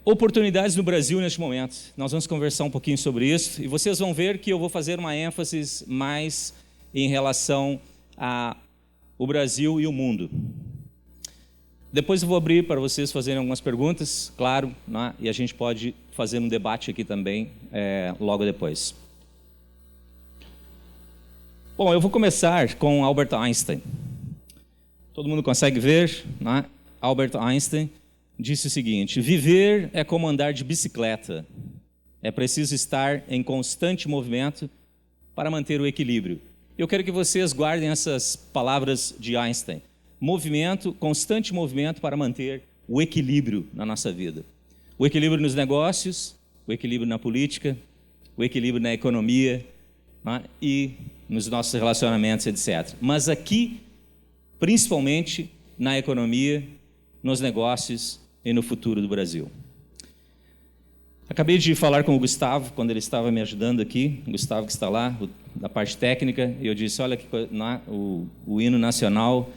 Oportunidades no Brasil neste momento. Nós vamos conversar um pouquinho sobre isso e vocês vão ver que eu vou fazer uma ênfase mais em relação ao Brasil e o mundo. Depois eu vou abrir para vocês fazerem algumas perguntas, claro, né? E a gente pode fazer um debate aqui também logo depois. Bom, eu vou começar com Albert Einstein. Todo mundo consegue ver, né? Albert Einstein disse o seguinte: viver é como andar de bicicleta. É preciso estar em constante movimento para manter o equilíbrio. Eu quero que vocês guardem essas palavras de Einstein. Movimento, constante movimento para manter o equilíbrio na nossa vida. O equilíbrio nos negócios, o equilíbrio na política, o equilíbrio na economia, né? E nos nossos relacionamentos, etc. Mas aqui, principalmente na economia, nos negócios e no futuro do Brasil. Acabei de falar com o Gustavo, quando ele estava me ajudando aqui, o Gustavo que está lá, da parte técnica, e eu disse, olha, que o hino nacional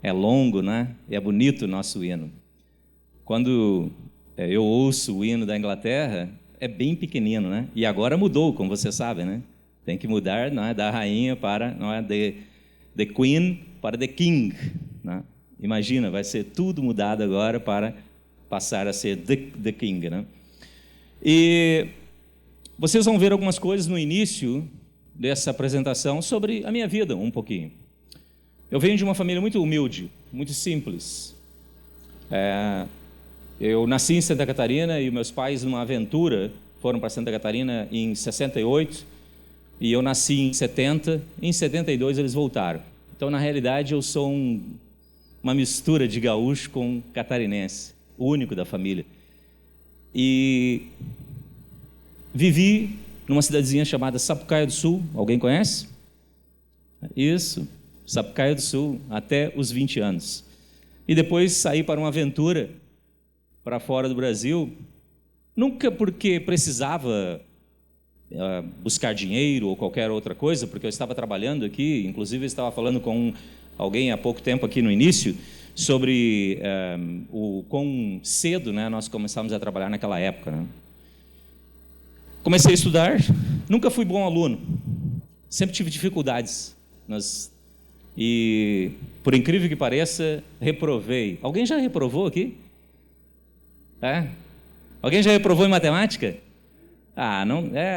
é longo, né? E é bonito o nosso hino. Quando eu ouço o hino da Inglaterra, é bem pequenino, né? E agora mudou, como vocês sabem, né? Tem que mudar, não é, da rainha para, não é, the Queen para the King, né? Imagina, vai ser tudo mudado agora para passar a ser the King, né? E vocês vão ver algumas coisas no início dessa apresentação sobre a minha vida, um pouquinho. Eu venho de uma família muito humilde, muito simples. Eu nasci em Santa Catarina e meus pais, numa aventura, foram para Santa Catarina em 68 e eu nasci em 70. Em 72 eles voltaram. Então, na realidade, eu sou uma mistura de gaúcho com catarinense, o único da família. E vivi numa cidadezinha chamada Sapucaia do Sul. Alguém conhece? Isso, Sapucaia do Sul, até os 20 anos. E depois saí para uma aventura para fora do Brasil, nunca porque precisava buscar dinheiro ou qualquer outra coisa, porque eu estava trabalhando aqui, inclusive eu estava falando com alguém há pouco tempo aqui no início, sobre o quão cedo, né, nós começamos a trabalhar naquela época, né? Comecei a estudar, nunca fui bom aluno, sempre tive dificuldades, e por incrível que pareça, reprovei. Alguém já reprovou aqui? Alguém já reprovou em matemática?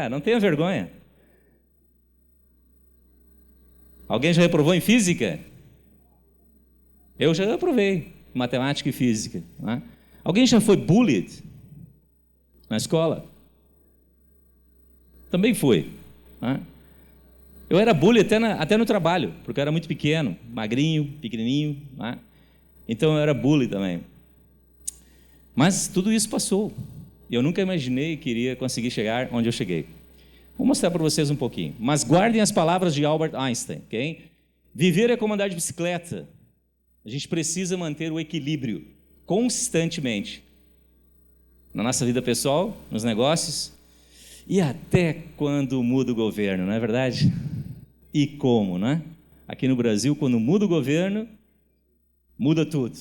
Não tenha vergonha. Alguém já reprovou em física? Eu já reprovei matemática e física, né? Alguém já foi bullied na escola? Também fui, né? Eu era bully até no trabalho, porque eu era muito pequeno, magrinho, pequenininho, né? Então eu era bully também. Mas tudo isso passou. E eu nunca imaginei que iria conseguir chegar onde eu cheguei. Vou mostrar para vocês um pouquinho. Mas guardem as palavras de Albert Einstein, ok? Viver é como andar de bicicleta. A gente precisa manter o equilíbrio constantemente na nossa vida pessoal, nos negócios e até quando muda o governo, não é verdade? E como, né? Aqui no Brasil, quando muda o governo, muda tudo.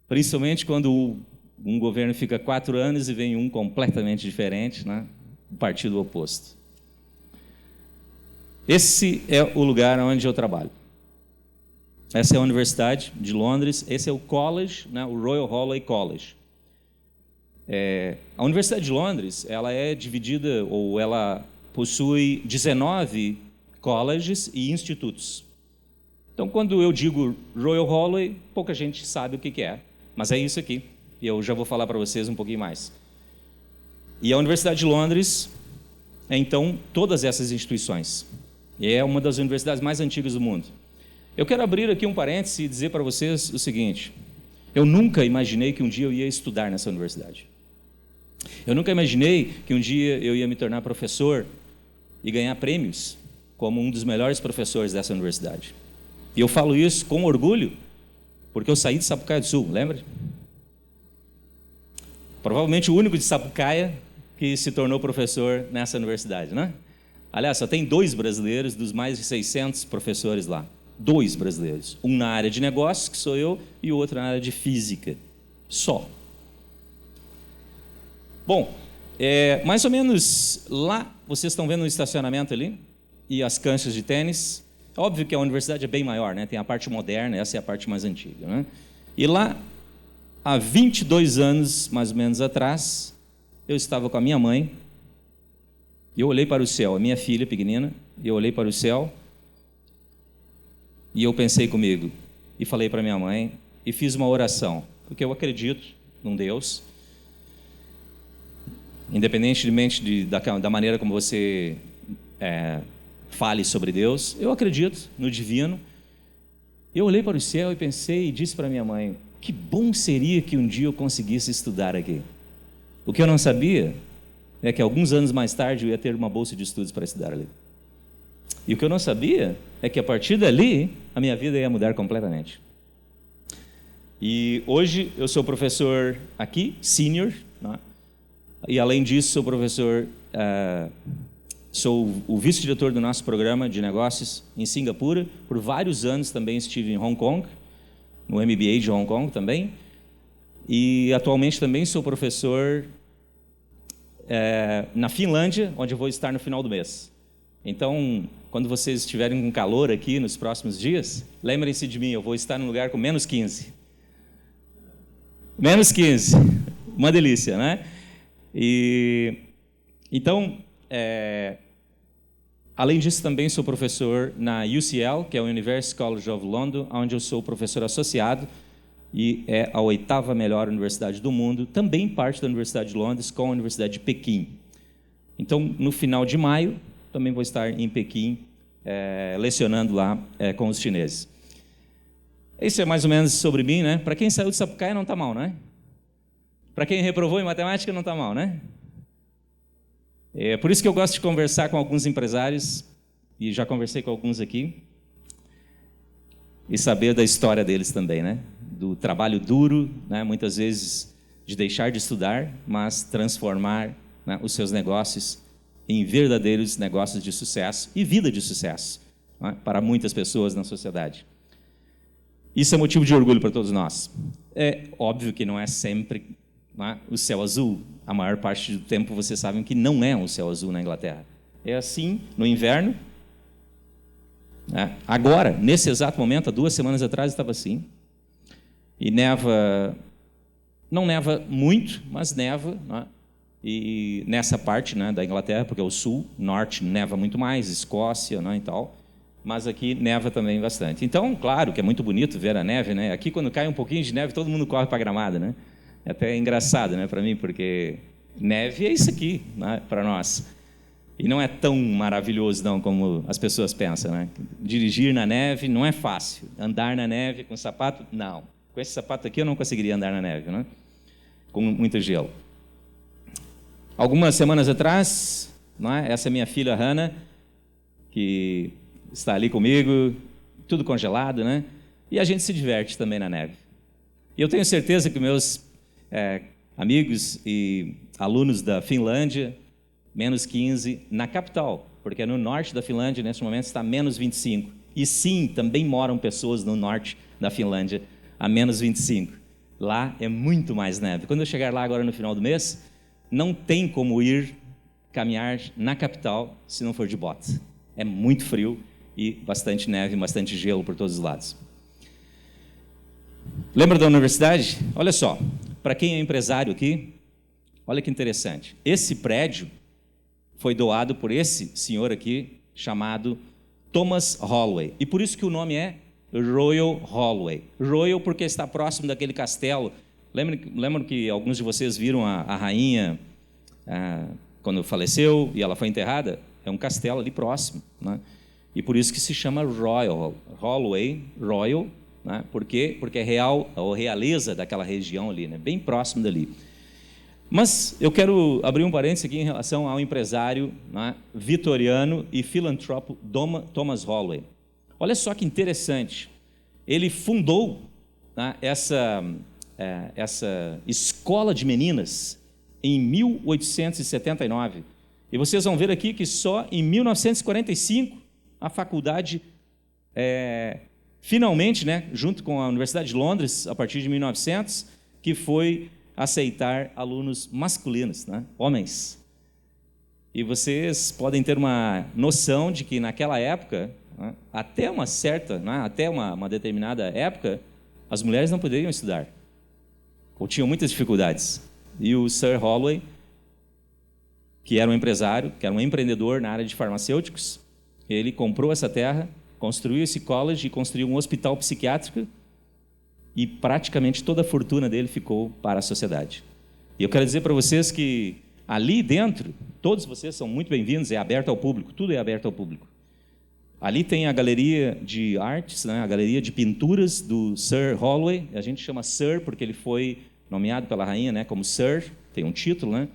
Principalmente quando um governo fica 4 anos e vem um completamente diferente, né? O partido oposto. Esse é o lugar onde eu trabalho. Essa é a Universidade de Londres, esse é o college, né, o Royal Holloway College. A Universidade de Londres, ela é dividida, ou ela possui 19 colleges e institutos. Então, quando eu digo Royal Holloway, pouca gente sabe o que é, mas é isso aqui, e eu já vou falar para vocês um pouquinho mais. E a Universidade de Londres é, então, todas essas instituições. E é uma das universidades mais antigas do mundo. Eu quero abrir aqui um parêntese e dizer para vocês o seguinte: eu nunca imaginei que um dia eu ia estudar nessa universidade. Eu nunca imaginei que um dia eu ia me tornar professor e ganhar prêmios como um dos melhores professores dessa universidade. E eu falo isso com orgulho, porque eu saí de Sapucaia do Sul, lembra? Provavelmente o único de Sapucaia que se tornou professor nessa universidade, né? Aliás, só tem 2 brasileiros dos mais de 600 professores lá. 2 brasileiros. Um na área de negócios, que sou eu, e o outro na área de física. Só. Bom, mais ou menos lá, vocês estão vendo o estacionamento ali e as canchas de tênis. Óbvio que a universidade é bem maior, né? Tem a parte moderna, essa é a parte mais antiga, né? E lá, há 22 anos, mais ou menos atrás, eu estava com a minha mãe e eu olhei para o céu, a minha filha pequenina, e eu olhei para o céu e eu pensei comigo e falei para minha mãe e fiz uma oração, porque eu acredito num Deus, independentemente da maneira como você fale sobre Deus, eu acredito no divino. Eu olhei para o céu e pensei e disse para minha mãe, que bom seria que um dia eu conseguisse estudar aqui. O que eu não sabia é que alguns anos mais tarde eu ia ter uma bolsa de estudos para estudar ali. E o que eu não sabia é que a partir dali a minha vida ia mudar completamente. E hoje eu sou professor aqui, senior, né? E além disso sou professor, sou o vice-diretor do nosso programa de negócios em Singapura. Por vários anos também estive em Hong Kong, no MBA de Hong Kong também. E atualmente também sou professor na Finlândia, onde eu vou estar no final do mês. Então, quando vocês estiverem com calor aqui nos próximos dias, lembrem-se de mim, eu vou estar num lugar com menos 15. Menos 15, uma delícia, né? E então, além disso, também sou professor na UCL, que é o University College of London, onde eu sou professor associado, e é a 8ª melhor universidade do mundo, também parte da Universidade de Londres com a Universidade de Pequim. Então, no final de maio, também vou estar em Pequim, lecionando lá com os chineses. Isso é mais ou menos sobre mim, né? Para quem saiu de Sapucaia não está mal, né? Para quem reprovou em matemática não está mal, né? É por isso que eu gosto de conversar com alguns empresários, e já conversei com alguns aqui, e saber da história deles também, né? Do trabalho duro, né? Muitas vezes de deixar de estudar, mas transformar, né, os seus negócios em verdadeiros negócios de sucesso e vida de sucesso, né, para muitas pessoas na sociedade. Isso é motivo de orgulho para todos nós. É óbvio que não é sempre, né, o céu azul. A maior parte do tempo vocês sabem que não é um céu azul na Inglaterra. É assim no inverno. Agora, nesse exato momento, há 2 semanas atrás, estava assim. E neva, não neva muito, mas neva, né? E nessa parte, né, da Inglaterra, porque é o sul, norte neva muito mais, Escócia, né, e tal. Mas aqui neva também bastante. Então, claro que é muito bonito ver a neve, né? Aqui, quando cai um pouquinho de neve, todo mundo corre para a Gramada, né? É até engraçado, né, para mim, porque neve é isso aqui, né, para nós. E não é tão maravilhoso, não, como as pessoas pensam, né? Dirigir na neve não é fácil. Andar na neve com sapato, não. Com esse sapato aqui eu não conseguiria andar na neve, né? Com muito gelo. Algumas semanas atrás, né, essa é minha filha Hannah, que está ali comigo, tudo congelado, né? E a gente se diverte também na neve. E eu tenho certeza que meus amigos e alunos da Finlândia, menos 15 na capital, porque no norte da Finlândia, nesse momento, está menos 25. E sim, também moram pessoas no norte da Finlândia a menos 25. Lá é muito mais neve. Quando eu chegar lá agora no final do mês, não tem como ir caminhar na capital se não for de bota. É muito frio e bastante neve, bastante gelo por todos os lados. Lembra da universidade? Olha só, para quem é empresário aqui, olha que interessante. Esse prédio foi doado por esse senhor aqui, chamado Thomas Holloway. E por isso que o nome é Royal Holloway. Royal porque está próximo daquele castelo. Lembram que alguns de vocês viram a rainha quando faleceu e ela foi enterrada? É um castelo ali próximo, né? E por isso que se chama Royal Holloway, Royal, né? Por quê? Porque é real, ou realeza daquela região ali, né? Bem próximo dali. Mas eu quero abrir um parênteses aqui em relação ao empresário, né, vitoriano e filantropo Thomas Holloway. Olha só que interessante. Ele fundou, né, essa escola de meninas em 1879. E vocês vão ver aqui que só em 1945 a faculdade, finalmente, né, junto com a Universidade de Londres, a partir de 1900, que foi aceitar alunos masculinos, né? Homens. E vocês podem ter uma noção de que naquela época, né, até uma certa, né, até uma determinada época, as mulheres não poderiam estudar, ou tinham muitas dificuldades. E o Sir Holloway, que era um empresário, que era um empreendedor na área de farmacêuticos, ele comprou essa terra, construiu esse college e construiu um hospital psiquiátrico, e praticamente toda a fortuna dele ficou para a sociedade. E eu quero dizer para vocês que ali dentro, todos vocês são muito bem-vindos, é aberto ao público, tudo é aberto ao público. Ali tem a galeria de artes, né, a galeria de pinturas do Sir Holloway. A gente chama Sir porque ele foi nomeado pela rainha, né, como Sir, tem um título, né?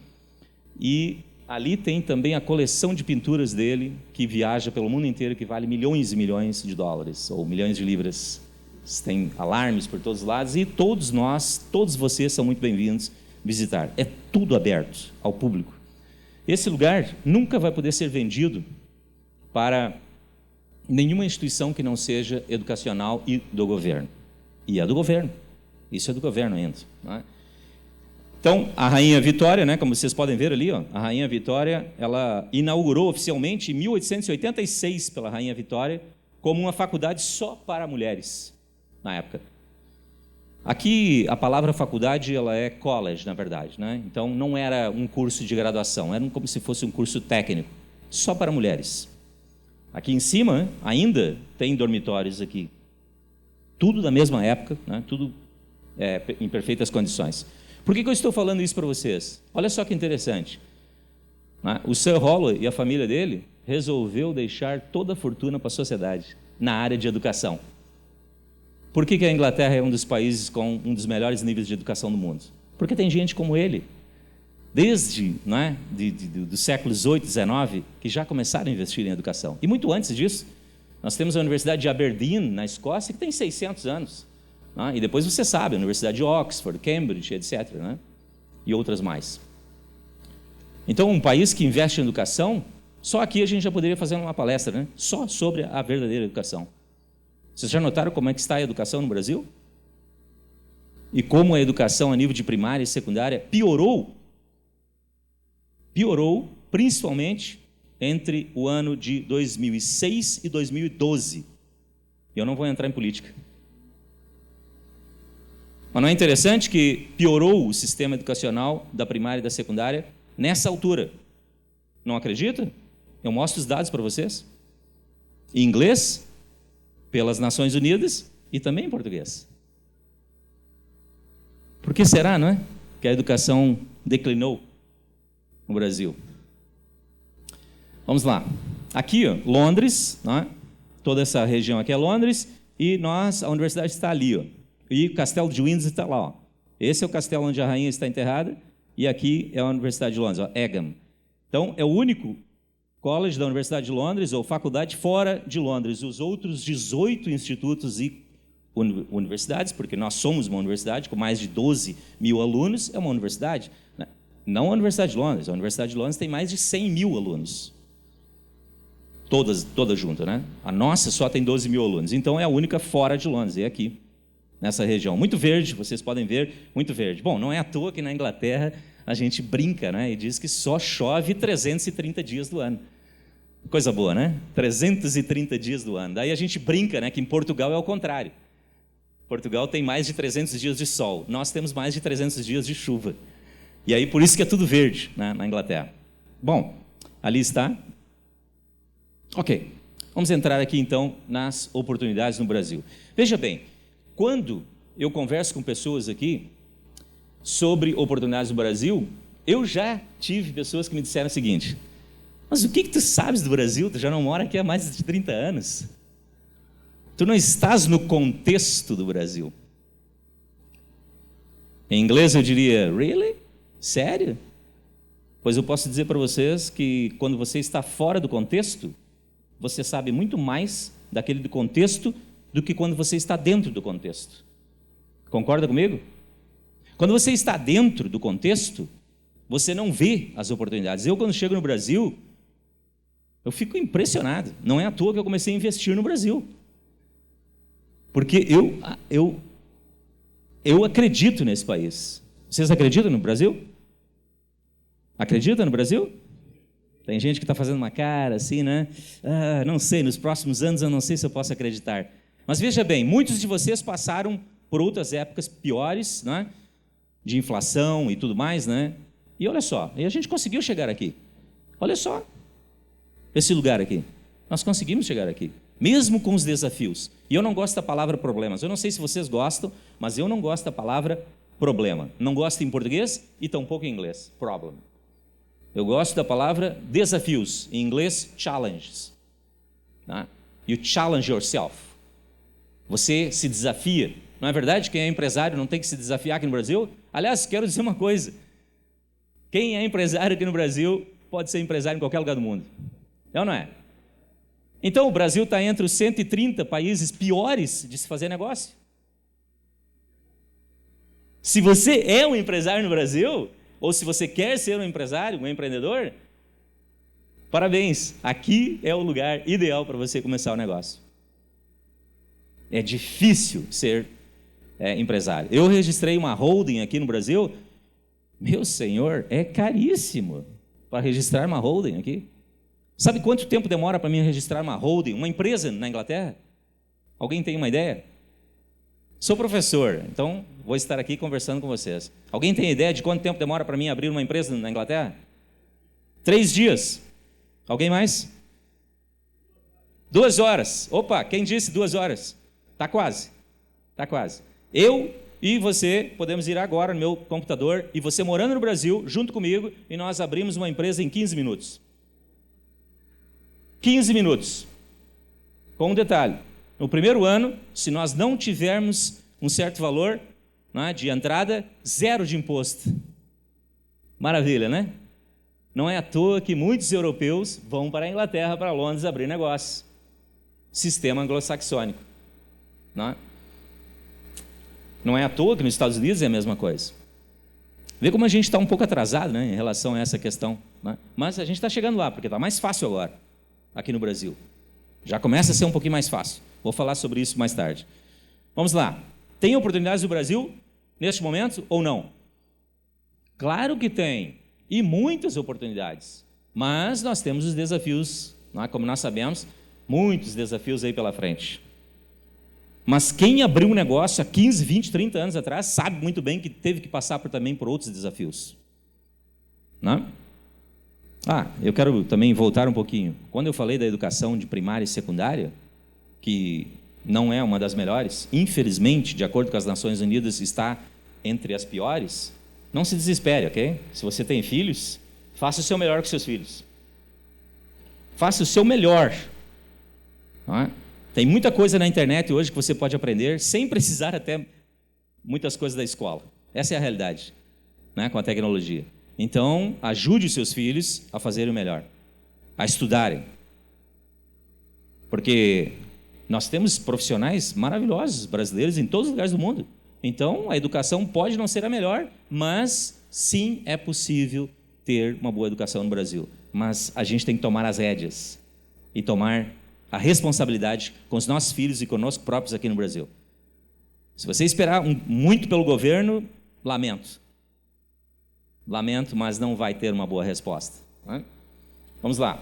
E ali tem também a coleção de pinturas dele, que viaja pelo mundo inteiro, que vale milhões e milhões de dólares, ou milhões de libras. Tem alarmes por todos os lados, e todos nós, todos vocês são muito bem-vindos visitar. É tudo aberto ao público. Esse lugar nunca vai poder ser vendido para nenhuma instituição que não seja educacional e do governo. E é do governo. Isso é do governo ainda, não é? Então, a Rainha Vitória, né, como vocês podem ver ali, ó, a Rainha Vitória, ela inaugurou oficialmente em 1886 pela Rainha Vitória como uma faculdade só para mulheres, na época. Aqui, a palavra faculdade, ela é college, na verdade, né? Então, não era um curso de graduação, era como se fosse um curso técnico, só para mulheres. Aqui em cima, ainda tem dormitórios aqui. Tudo da mesma época, né? Tudo em perfeitas condições. Por que eu estou falando isso para vocês? Olha só que interessante. Né? O Sir Holloway e a família dele resolveu deixar toda a fortuna para a sociedade na área de educação. Por que a Inglaterra é um dos países com um dos melhores níveis de educação do mundo? Porque tem gente como ele, desde dos séculos 8 e 19, que já começaram a investir em educação. E muito antes disso, nós temos a Universidade de Aberdeen, na Escócia, que tem 600 anos. Né? E depois você sabe, a Universidade de Oxford, Cambridge, etc. Né? E outras mais. Então, um país que investe em educação, só aqui a gente já poderia fazer uma palestra, né? Só sobre a verdadeira educação. Vocês já notaram como é que está a educação no Brasil? E como a educação a nível de primária e secundária piorou? Piorou, principalmente entre o ano de 2006 e 2012. Eu não vou entrar em política. Mas não é interessante que piorou o sistema educacional da primária e da secundária nessa altura? Não acredita? Eu mostro os dados para vocês. Em inglês, pelas Nações Unidas e também em português. Por que será, não é? Que a educação declinou no Brasil. Vamos lá. Aqui, ó, Londres, não é? Toda essa região aqui é Londres, e a universidade está ali, ó. E o castelo de Windsor está lá, ó. Esse é o castelo onde a rainha está enterrada, e aqui é a Universidade de Londres, ó, Egham. Então, é o único college da Universidade de Londres, ou faculdade fora de Londres. Os outros 18 institutos e universidades, porque nós somos uma universidade com mais de 12 mil alunos, é uma universidade. Não a Universidade de Londres. A Universidade de Londres tem mais de 100 mil alunos. Todas juntas, né? A nossa só tem 12 mil alunos. Então, é a única fora de Londres, é aqui, nessa região. Muito verde, vocês podem ver, muito verde. Bom, não é à toa que na Inglaterra a gente brinca, né? E diz que só chove 330 dias do ano. Coisa boa, né? 330 dias do ano. Daí a gente brinca, né, que em Portugal é o contrário. Portugal tem mais de 300 dias de sol. Nós temos mais de 300 dias de chuva. E aí, por isso que é tudo verde, né, na Inglaterra. Bom, ali está. Ok, vamos entrar aqui, então, nas oportunidades no Brasil. Veja bem, quando eu converso com pessoas aqui sobre oportunidades no Brasil, eu já tive pessoas que me disseram o seguinte: mas o que tu sabes do Brasil? Tu já não mora aqui há mais de 30 anos. Tu não estás no contexto do Brasil. Em inglês eu diria, really? Sério? Pois eu posso dizer para vocês que quando você está fora do contexto, você sabe muito mais daquele do contexto do que quando você está dentro do contexto. Concorda comigo? Quando você está dentro do contexto, você não vê as oportunidades. Eu, quando chego no Brasil, eu fico impressionado. Não é à toa que eu comecei a investir no Brasil. Porque eu acredito nesse país. Vocês acreditam no Brasil? Acredita no Brasil? Tem gente que está fazendo uma cara assim, né? Não sei, nos próximos anos eu não sei se eu posso acreditar. Mas veja bem, muitos de vocês passaram por outras épocas piores, né? De inflação e tudo mais, né? E olha só, e a gente conseguiu chegar aqui. Olha só, esse lugar aqui. Nós conseguimos chegar aqui, mesmo com os desafios. E eu não gosto da palavra problemas. Eu não sei se vocês gostam, mas eu não gosto da palavra problema. Não gosto em português e tampouco em inglês. Problem. Eu gosto da palavra desafios. Em inglês, challenges. Tá? You challenge yourself. Você se desafia. Não é verdade? Quem é empresário não tem que se desafiar aqui no Brasil? Aliás, quero dizer uma coisa. Quem é empresário aqui no Brasil pode ser empresário em qualquer lugar do mundo. É ou não é? Então, o Brasil está entre os 130 países piores de se fazer negócio. Se você é um empresário no Brasil, ou se você quer ser um empresário, um empreendedor, parabéns, aqui é o lugar ideal para você começar o negócio. É difícil ser empresário. Eu registrei uma holding aqui no Brasil, meu senhor, é caríssimo para registrar uma holding aqui. Sabe quanto tempo demora para mim registrar uma holding, uma empresa na Inglaterra? Alguém tem uma ideia? Sou professor, então vou estar aqui conversando com vocês. Alguém tem ideia de quanto tempo demora para mim abrir uma empresa na Inglaterra? 3 dias. Alguém mais? 2 horas. Opa, quem disse 2 horas? Está quase. Está quase. Eu e você podemos ir agora no meu computador e você morando no Brasil, junto comigo, e nós abrimos uma empresa em 15 minutos. 15 minutos. Com um detalhe. No primeiro ano, se nós não tivermos um certo valor, né, de entrada, 0 de imposto. Maravilha, né? Não é à toa que muitos europeus vão para a Inglaterra, para Londres, abrir negócio. Sistema anglo-saxônico. Não é à toa que nos Estados Unidos é a mesma coisa. Vê como a gente está um pouco atrasado, né, em relação a essa questão. Né? Mas a gente está chegando lá, porque está mais fácil agora, aqui no Brasil. Já começa a ser um pouquinho mais fácil. Vou falar sobre isso mais tarde. Vamos lá. Tem oportunidades no Brasil, neste momento, ou não? Claro que tem. E muitas oportunidades. Mas nós temos os desafios, né? Como nós sabemos, muitos desafios aí pela frente. Mas quem abriu um negócio há 15, 20, 30 anos atrás, sabe muito bem que teve que passar também por outros desafios. Né? Eu quero também voltar um pouquinho. Quando eu falei da educação de primária e secundária, que não é uma das melhores, infelizmente, de acordo com as Nações Unidas, está entre as piores, não se desespere, ok? Se você tem filhos, faça o seu melhor com seus filhos. Faça o seu melhor. Não é? Tem muita coisa na internet hoje que você pode aprender sem precisar até muitas coisas da escola. Essa é a realidade, né, com a tecnologia. Então, ajude os seus filhos a fazerem o melhor, a estudarem. Porque nós temos profissionais maravilhosos, brasileiros, em todos os lugares do mundo. Então, a educação pode não ser a melhor, mas sim é possível ter uma boa educação no Brasil. Mas a gente tem que tomar as rédeas e tomar a responsabilidade com os nossos filhos e conosco próprios aqui no Brasil. Se você esperar muito pelo governo, lamento. Lamento, mas não vai ter uma boa resposta. Né? Vamos lá.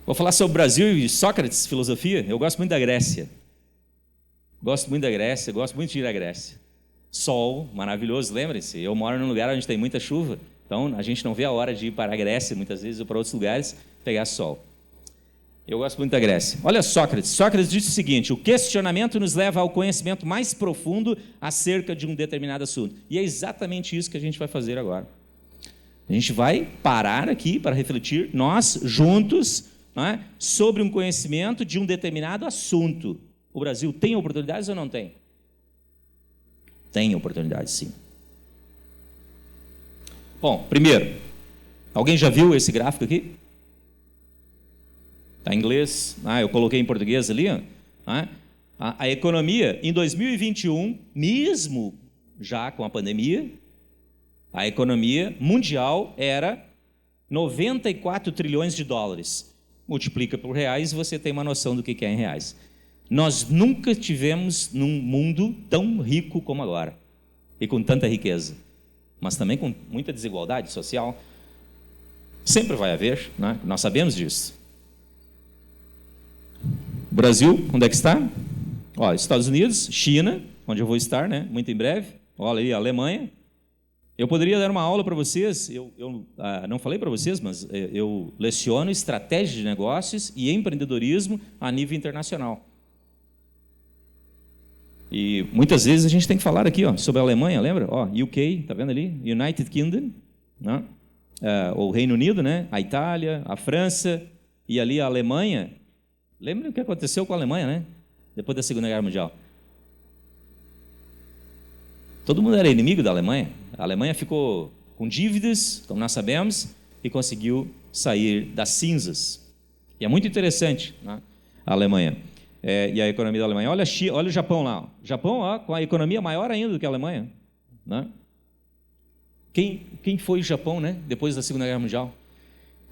Vou falar sobre o Brasil e Sócrates, filosofia. Eu gosto muito da Grécia. Gosto muito da Grécia, gosto muito de ir à Grécia. Sol, maravilhoso, lembrem-se. Eu moro num lugar onde tem muita chuva, então a gente não vê a hora de ir para a Grécia, muitas vezes, ou para outros lugares, pegar sol. Eu gosto muito da Grécia. Olha Sócrates. Sócrates disse o seguinte: o questionamento nos leva ao conhecimento mais profundo acerca de um determinado assunto. E é exatamente isso que a gente vai fazer agora. A gente vai parar aqui para refletir, nós juntos, né, sobre um conhecimento de um determinado assunto. O Brasil tem oportunidades ou não tem? Tem oportunidades, sim. Bom, primeiro, alguém já viu esse gráfico aqui? Está em inglês, eu coloquei em português ali. A economia em 2021, mesmo já com a pandemia, a economia mundial era 94 trilhões de dólares. Multiplica por reais e você tem uma noção do que é em reais. Nós nunca tivemos num mundo tão rico como agora. e com tanta riqueza, mas também com muita desigualdade social. Sempre vai haver, né? Nós sabemos disso. Brasil, onde é que está? Ó, Estados Unidos, China, onde eu vou estar, né? Muito em breve. Olha aí, a Alemanha. Eu poderia dar uma aula para vocês, eu não falei para vocês, mas eu leciono estratégia de negócios e empreendedorismo a nível internacional. E muitas vezes a gente tem que falar aqui, ó, sobre a Alemanha, lembra? Ó, UK, tá vendo ali? United Kingdom, né? O Reino Unido, né? A Itália, a França e ali a Alemanha. Lembra o que aconteceu com a Alemanha, né? Depois da Segunda Guerra Mundial. Todo mundo era inimigo da Alemanha. A Alemanha ficou com dívidas, como nós sabemos, e conseguiu sair das cinzas. E é muito interessante, né? A Alemanha. E a economia da Alemanha. Olha o Japão lá. O Japão, ó, com a economia maior ainda do que a Alemanha, né? Quem foi o Japão, né? Depois da Segunda Guerra Mundial?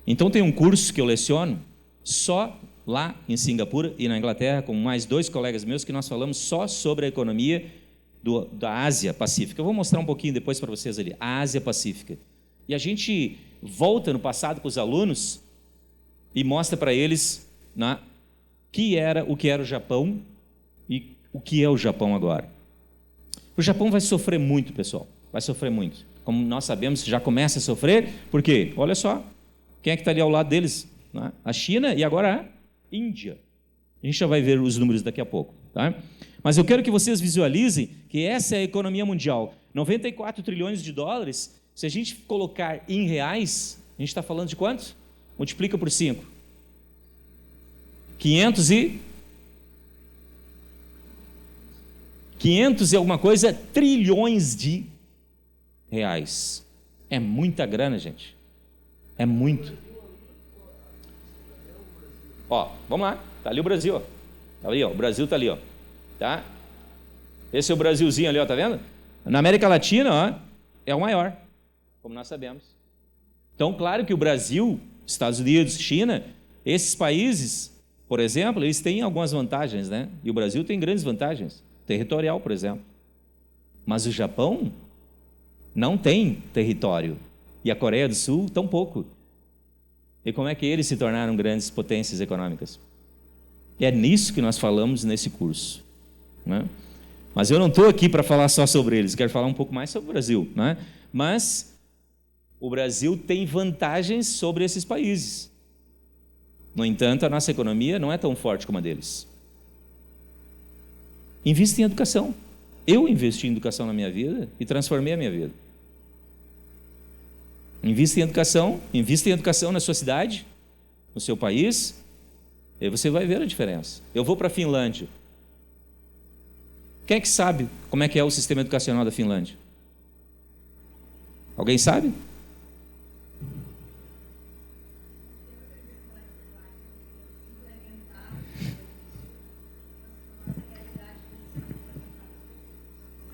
Então tem um curso que eu leciono só lá em Singapura e na Inglaterra, com mais 2 colegas meus, que nós falamos só sobre a economia da Ásia Pacífica. Eu vou mostrar um pouquinho depois para vocês ali, a Ásia Pacífica. E a gente volta no passado com os alunos e mostra para eles, né, o que era o Japão e o que é o Japão agora. O Japão vai sofrer muito, pessoal, vai sofrer muito. Como nós sabemos, já começa a sofrer, porque, olha só, quem é que está ali ao lado deles? Né? A China e agora a Índia. A gente já vai ver os números daqui a pouco, tá? Mas eu quero que vocês visualizem que essa é a economia mundial. 94 trilhões de dólares, se a gente colocar em reais, a gente está falando de quantos? Multiplica por 5. 500 e alguma coisa trilhões de reais. É muita grana, gente. É muito. Ó, vamos lá. Está ali o Brasil, ó. Tá ali, ó. O Brasil está ali, ó. Tá? Esse é o Brasilzinho ali, ó, tá vendo? Na América Latina, ó, é o maior, como nós sabemos. Então, claro que o Brasil, Estados Unidos, China, esses países, por exemplo, eles têm algumas vantagens, né? E o Brasil tem grandes vantagens, territorial, por exemplo. Mas o Japão não tem território. E a Coreia do Sul, tão pouco. E como é que eles se tornaram grandes potências econômicas? E é nisso que nós falamos nesse curso, né? Mas eu não estou aqui para falar só sobre eles, quero falar um pouco mais sobre o Brasil, né? Mas o Brasil tem vantagens sobre esses países. No entanto, a nossa economia não é tão forte como a deles. Invista em educação. Eu investi em educação na minha vida e transformei a minha vida. Invista em educação na sua cidade, no seu país, e você vai ver a diferença. Eu vou para a Finlândia. Quem é que sabe como é que é o sistema educacional da Finlândia? Alguém sabe?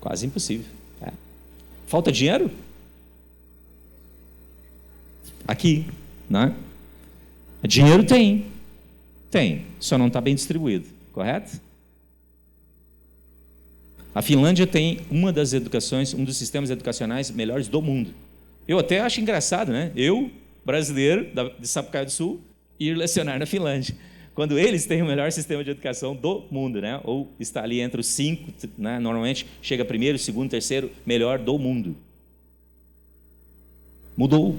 Quase impossível. É. Falta dinheiro? Aqui, né? Dinheiro tem, só não está bem distribuído, correto? A Finlândia tem um dos sistemas educacionais melhores do mundo. Eu até acho engraçado, né? Eu, brasileiro de Sapucaia do Sul, ir lecionar na Finlândia, quando eles têm o melhor sistema de educação do mundo, né? Ou está ali entre os 5, né? Normalmente chega primeiro, segundo, terceiro, melhor do mundo. Mudou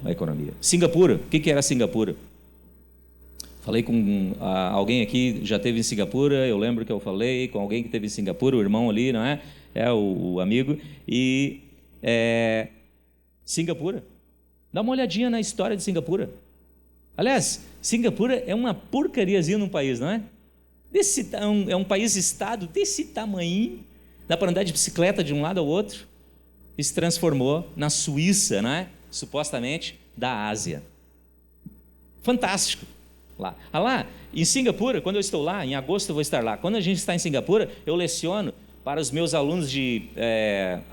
a economia. Singapura, o que era Singapura? Falei com alguém aqui, já esteve em Singapura, eu lembro que eu falei com alguém que esteve em Singapura, o irmão ali, não é? É o amigo. E Singapura. Dá uma olhadinha na história de Singapura. Aliás, Singapura é uma porcariazinha num país, não é? É um país-estado desse tamanho, dá para andar de bicicleta de um lado ao outro, e se transformou na Suíça, não é? Supostamente da Ásia. Fantástico. Lá em Singapura, quando eu estou lá, em agosto eu vou estar lá. Quando a gente está em Singapura, eu leciono para os meus alunos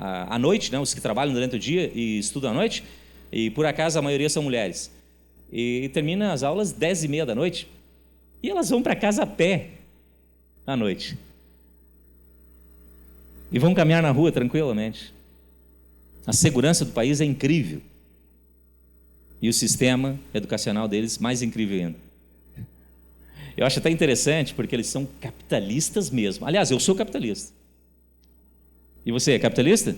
à noite, né, os que trabalham durante o dia e estudam à noite, e por acaso a maioria são mulheres. E termina as aulas 10h30 da noite, e elas vão para casa a pé à noite. e vão caminhar na rua tranquilamente. A segurança do país é incrível. E o sistema educacional deles mais incrível ainda. Eu acho até interessante, porque eles são capitalistas mesmo. Aliás, eu sou capitalista. E você é capitalista?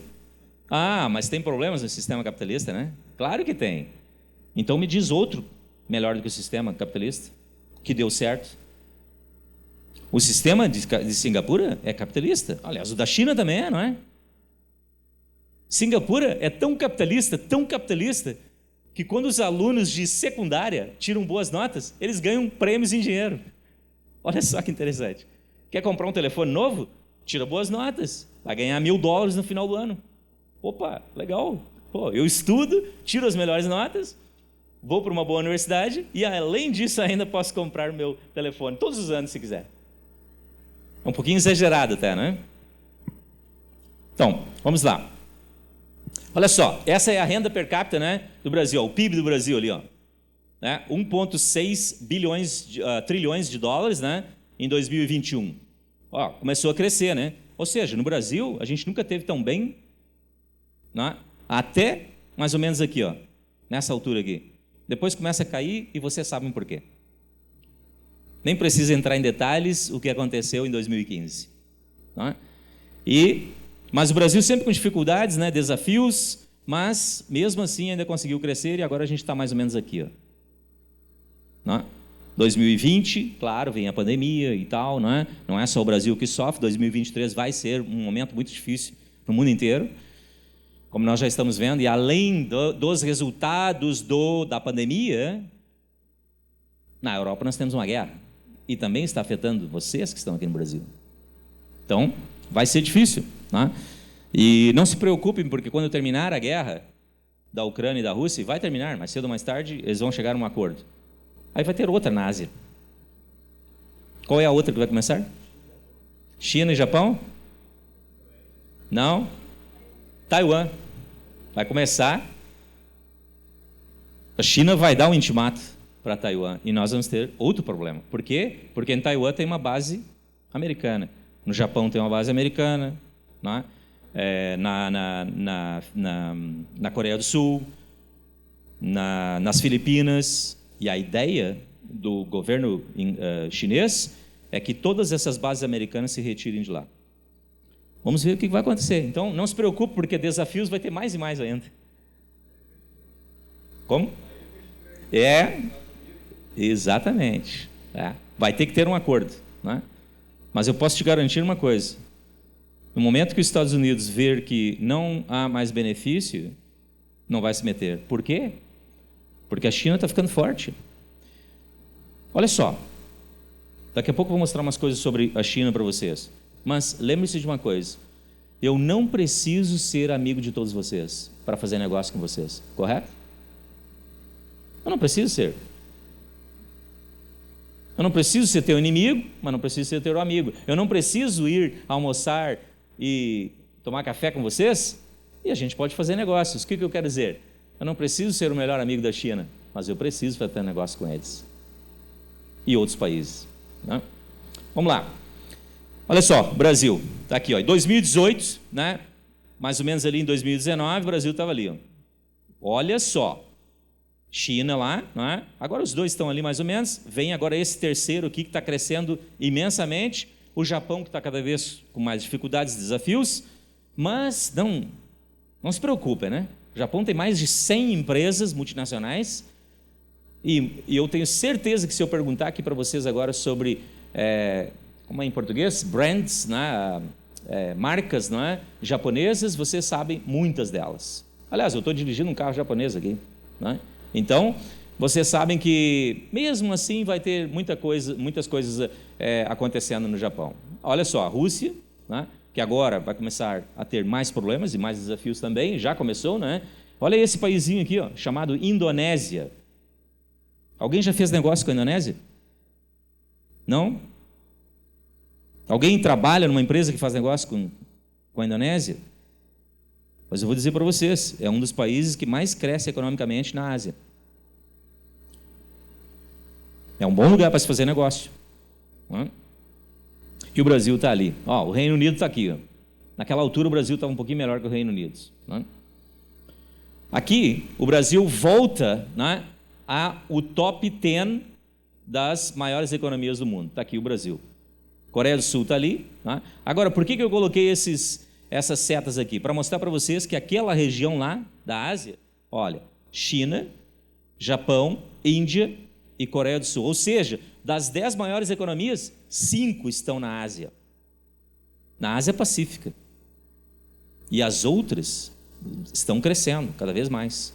Ah, mas tem problemas no sistema capitalista, né? Claro que tem. Então me diz outro melhor do que o sistema capitalista, que deu certo. O sistema de Singapura é capitalista. Aliás, o da China também é, não é? Singapura é tão capitalista, que quando os alunos de secundária tiram boas notas, eles ganham prêmios em dinheiro. Olha só que interessante. Quer comprar um telefone novo? Tira boas notas. Vai ganhar $1.000 no final do ano. Opa, legal. Pô, eu estudo, tiro as melhores notas, vou para uma boa universidade e, além disso, ainda posso comprar meu telefone todos os anos, se quiser. É um pouquinho exagerado até, né? Então, vamos lá. Olha só, essa é a renda per capita, né, do Brasil, o PIB do Brasil ali, ó, né, 1,6 trilhões de dólares, né, em 2021. Ó, começou a crescer, né? Ou seja, no Brasil, a gente nunca teve tão bem, né, até mais ou menos aqui, ó, nessa altura aqui. Depois começa a cair e vocês sabem por quê. Nem precisa entrar em detalhes o que aconteceu em 2015. Né? Mas o Brasil sempre com dificuldades, né, desafios, mas mesmo assim ainda conseguiu crescer e agora a gente está mais ou menos aqui. Ó. Né? 2020, claro, vem a pandemia e tal, né? Não é só o Brasil que sofre, 2023 vai ser um momento muito difícil para o mundo inteiro, como nós já estamos vendo, e além dos resultados da pandemia, na Europa nós temos uma guerra, e também está afetando vocês que estão aqui no Brasil. Então, vai ser difícil. Né? E não se preocupem, porque quando terminar a guerra da Ucrânia e da Rússia, vai terminar, mais cedo ou mais tarde, eles vão chegar a um acordo. Aí vai ter outra na Ásia. Qual é a outra que vai começar? China e Japão? Não? Taiwan. Vai começar. A China vai dar um intimato para Taiwan e nós vamos ter outro problema. Por quê? Porque em Taiwan tem uma base americana. No Japão tem uma base americana, né? Na Coreia do Sul, nas Filipinas. E a ideia do governo chinês é que todas essas bases americanas se retirem de lá. Vamos ver o que vai acontecer. Então, não se preocupe, porque desafios vai ter mais e mais ainda. Como? Exatamente. Vai ter que ter um acordo, né? Mas eu posso te garantir uma coisa. No momento que os Estados Unidos ver que não há mais benefício, não vai se meter. Por quê? Porque a China está ficando forte. Olha só. Daqui a pouco eu vou mostrar umas coisas sobre a China para vocês. Mas lembre-se de uma coisa. Eu não preciso ser amigo de todos vocês para fazer negócio com vocês. Correto? Eu não preciso ser. Eu não preciso ser teu inimigo, mas não preciso ser teu amigo. Eu não preciso ir almoçar e tomar café com vocês e a gente pode fazer negócios. O que eu quero dizer? Eu não preciso ser o melhor amigo da China, mas eu preciso fazer negócio com eles. E outros países. Né? Vamos lá. Olha só, Brasil. Está aqui, ó, em 2018, né? Mais ou menos ali em 2019, o Brasil estava ali. Ó. Olha só. China lá, não é? Agora os dois estão ali mais ou menos, vem agora esse terceiro aqui que está crescendo imensamente, o Japão que está cada vez com mais dificuldades e desafios, mas não se preocupe, né? O Japão tem mais de 100 empresas multinacionais e eu tenho certeza que se eu perguntar aqui para vocês agora sobre, como é em português? Brands, né? Marcas, não é? Japonesas, vocês sabem muitas delas. Aliás, eu estou dirigindo um carro japonês aqui, não é? Então, vocês sabem que, mesmo assim, vai ter muitas coisas acontecendo no Japão. Olha só, a Rússia, né, que agora vai começar a ter mais problemas e mais desafios também, já começou, né? Olha esse paísinho aqui, ó, chamado Indonésia. Alguém já fez negócio com a Indonésia? Não? Alguém trabalha numa empresa que faz negócio com a Indonésia? Mas eu vou dizer para vocês, é um dos países que mais cresce economicamente na Ásia. É um bom lugar para se fazer negócio. Né? E o Brasil está ali. Ó, o Reino Unido está aqui. Ó, Naquela altura o Brasil estava um pouquinho melhor que o Reino Unido, né? Aqui o Brasil volta, né, o top 10 das maiores economias do mundo. Está aqui o Brasil. Coreia do Sul está ali, né? Agora, por que eu coloquei essas setas aqui? Para mostrar para vocês que aquela região lá da Ásia, olha, China, Japão, Índia e Coreia do Sul. Ou seja, das 10 maiores economias, 5 estão na Ásia Pacífica. E as outras estão crescendo cada vez mais.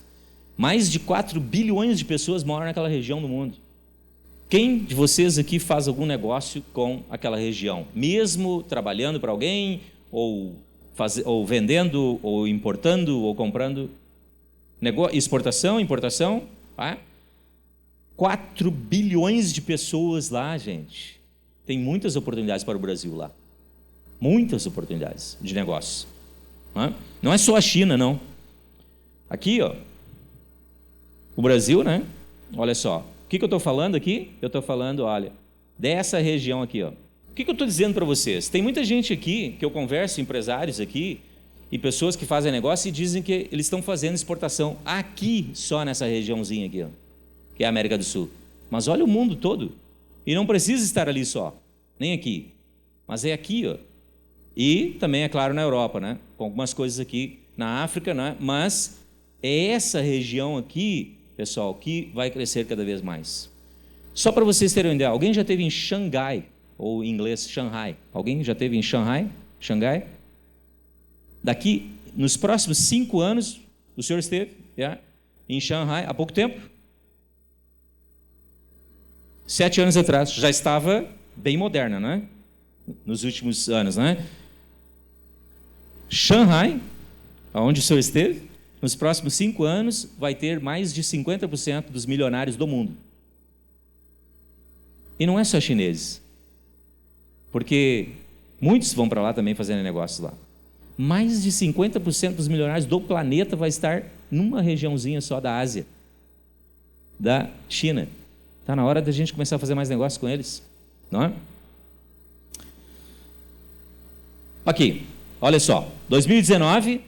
Mais de 4 bilhões de pessoas moram naquela região do mundo. Quem de vocês aqui faz algum negócio com aquela região? Mesmo trabalhando para alguém, ou vendendo, ou importando, ou comprando? Exportação, importação? Tá? 4 bilhões de pessoas lá, gente. Tem muitas oportunidades para o Brasil lá. Muitas oportunidades de negócio. Não é só a China, não. Aqui, ó, o Brasil, né? Olha só. O que eu estou falando aqui? Eu estou falando, olha, dessa região aqui, ó. O que eu estou dizendo para vocês? Tem muita gente aqui, que eu converso, empresários aqui, e pessoas que fazem negócio e dizem que eles estão fazendo exportação aqui, só nessa regiãozinha aqui, ó, que é a América do Sul. Mas olha o mundo todo. E não precisa estar ali só, nem aqui. Mas é aqui, ó. E também, é claro, na Europa, né? Com algumas coisas aqui na África, né? Mas é essa região aqui, pessoal, que vai crescer cada vez mais. Só para vocês terem uma ideia, alguém já esteve em Xangai, ou em inglês Shanghai? Alguém já esteve em Shanghai? Xangai? Daqui, nos próximos 5 anos, o senhor esteve em Shanghai há pouco tempo? 7 anos atrás, já estava bem moderna, né? Nos últimos anos, né? Shanghai, onde o senhor esteve, nos próximos 5 anos, vai ter mais de 50% dos milionários do mundo. E não é só chineses, porque muitos vão para lá também fazendo negócios lá. Mais de 50% dos milionários do planeta vai estar numa regiãozinha só da Ásia, da China. Está na hora da gente começar a fazer mais negócios com eles, não é? Aqui, olha só, 2019,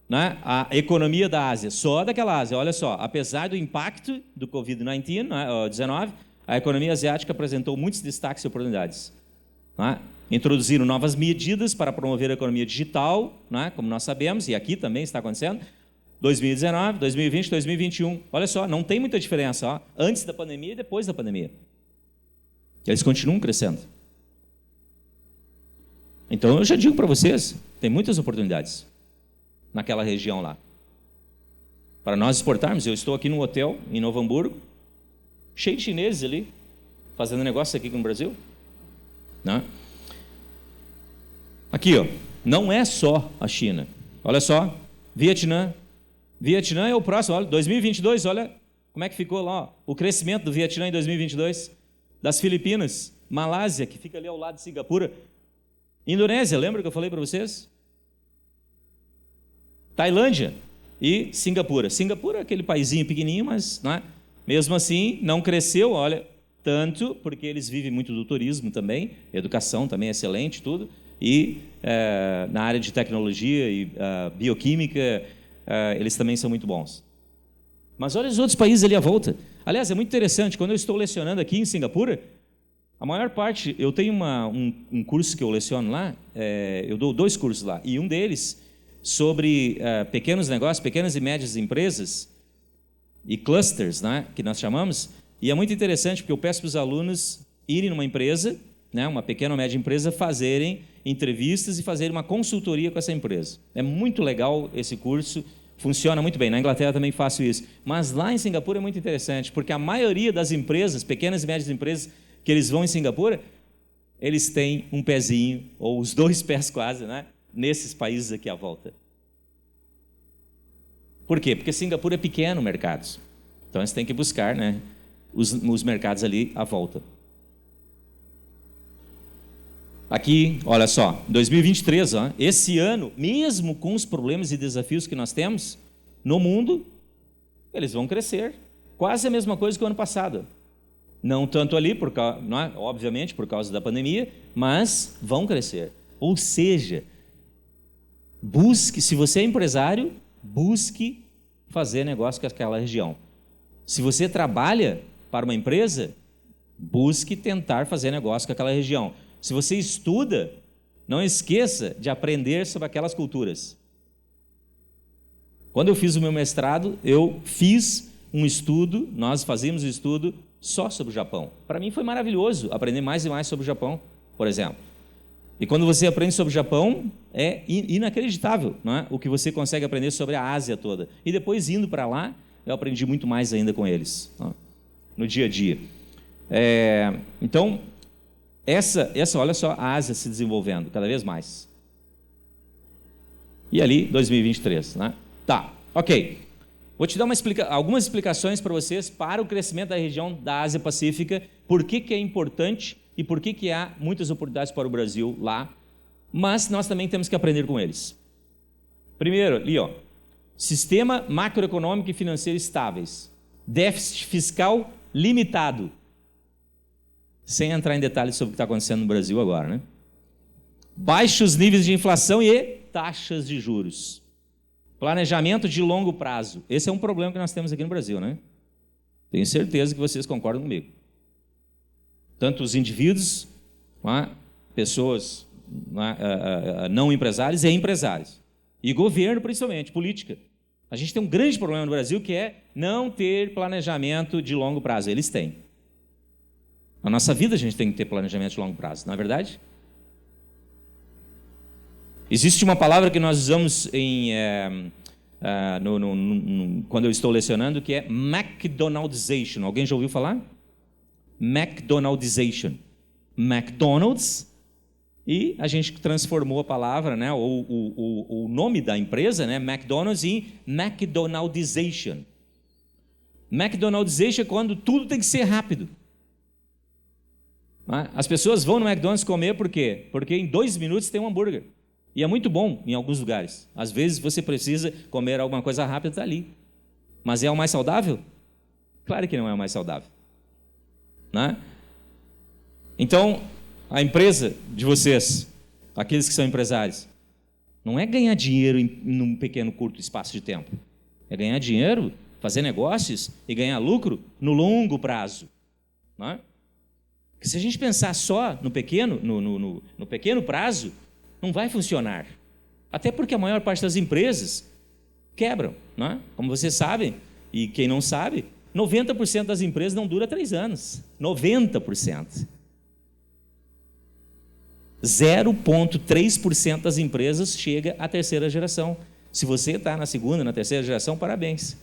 né, a economia da Ásia, só daquela Ásia, olha só, apesar do impacto do Covid-19, né, a economia asiática apresentou muitos destaques e oportunidades. Né? Introduziram novas medidas para promover a economia digital, né, como nós sabemos, e aqui também está acontecendo, 2019, 2020, 2021, olha só, não tem muita diferença, ó, antes da pandemia e depois da pandemia. Eles continuam crescendo. Então, eu já digo para vocês, tem muitas oportunidades naquela região lá. Para nós exportarmos, eu estou aqui num hotel em Novo Hamburgo, cheio de chineses ali, fazendo negócio aqui com o Brasil. Né? Aqui, ó, não é só a China. Olha só, Vietnã. Vietnã é o próximo, olha, 2022, olha como é que ficou lá, ó, o crescimento do Vietnã em 2022. Das Filipinas, Malásia, que fica ali ao lado de Singapura. Indonésia, lembra que eu falei para vocês? Tailândia e Singapura. Singapura é aquele paizinho pequenininho, mas né, mesmo assim não cresceu, olha, tanto, porque eles vivem muito do turismo também, educação também é excelente, tudo, e na área de tecnologia e bioquímica, eles também são muito bons. Mas olha os outros países ali à volta. Aliás, é muito interessante, quando eu estou lecionando aqui em Singapura, a maior parte, eu tenho um curso que eu leciono lá, eu dou 2 cursos lá, e um deles sobre pequenos negócios, pequenas e médias empresas, e clusters, né, que nós chamamos, e é muito interessante porque eu peço para os alunos irem numa empresa, né, uma pequena ou média empresa, fazerem entrevistas e fazerem uma consultoria com essa empresa. É muito legal esse curso, funciona muito bem. Na Inglaterra também faço isso, mas lá em Singapura é muito interessante, porque a maioria das empresas, pequenas e médias empresas, que eles vão em Singapura, eles têm um pezinho, ou os 2 pés quase, né, nesses países aqui à volta. Por quê? Porque Singapura é pequeno o mercado. Então, eles têm que buscar, né, os mercados ali à volta. Aqui, olha só, 2023, ó, esse ano, mesmo com os problemas e desafios que nós temos no mundo, eles vão crescer. Quase a mesma coisa que o ano passado. Não tanto ali, não é? Obviamente, por causa da pandemia, mas vão crescer. Ou seja, Busque, se você é empresário, busque fazer negócio com aquela região. Se você trabalha para uma empresa, busque tentar fazer negócio com aquela região. Se você estuda, não esqueça de aprender sobre aquelas culturas. Quando eu fiz o meu mestrado, eu fiz um estudo, nós fazíamos um estudo só sobre o Japão. Para mim foi maravilhoso aprender mais e mais sobre o Japão, por exemplo. E quando você aprende sobre o Japão, é inacreditável, não é? O que você consegue aprender sobre a Ásia toda. E depois, indo para lá, eu aprendi muito mais ainda com eles, no dia a dia. Então, olha só, a Ásia se desenvolvendo cada vez mais. E ali, 2023, né? Tá, ok. Vou te dar algumas explicações para vocês para o crescimento da região da Ásia Pacífica, por que é importante e por que há muitas oportunidades para o Brasil lá, mas nós também temos que aprender com eles. Primeiro, ali, sistema macroeconômico e financeiro estáveis, déficit fiscal limitado, sem entrar em detalhes sobre o que está acontecendo no Brasil agora, né? Baixos níveis de inflação e taxas de juros. Planejamento de longo prazo. Esse é um problema que nós temos aqui no Brasil, né? Tenho certeza que vocês concordam comigo. Tanto os indivíduos, pessoas não empresários e empresários. E governo, principalmente, política. A gente tem um grande problema no Brasil que é não ter planejamento de longo prazo. Eles têm. Na nossa vida a gente tem que ter planejamento de longo prazo, não é verdade? Existe uma palavra que nós usamos quando eu estou lecionando, que é McDonaldization. Alguém já ouviu falar? McDonaldization. McDonald's, e a gente transformou a palavra, né, o nome da empresa, né, McDonald's, em McDonaldization. McDonaldization é quando tudo tem que ser rápido. As pessoas vão no McDonald's comer por quê? Porque em 2 minutos tem um hambúrguer. E é muito bom em alguns lugares. Às vezes você precisa comer alguma coisa rápida, está ali. Mas é o mais saudável? Claro que não é o mais saudável. Né? Então, a empresa de vocês, aqueles que são empresários, não é ganhar dinheiro num pequeno, curto espaço de tempo. É ganhar dinheiro, fazer negócios e ganhar lucro no longo prazo. Né? Porque se a gente pensar só no pequeno, no pequeno prazo, não vai funcionar. Até porque a maior parte das empresas quebram. Não é? Como vocês sabem, e quem não sabe, 90% das empresas não dura 3 anos. 90%. 0,3% das empresas chega à 3ª geração. Se você está na 2ª, na 3ª geração, parabéns.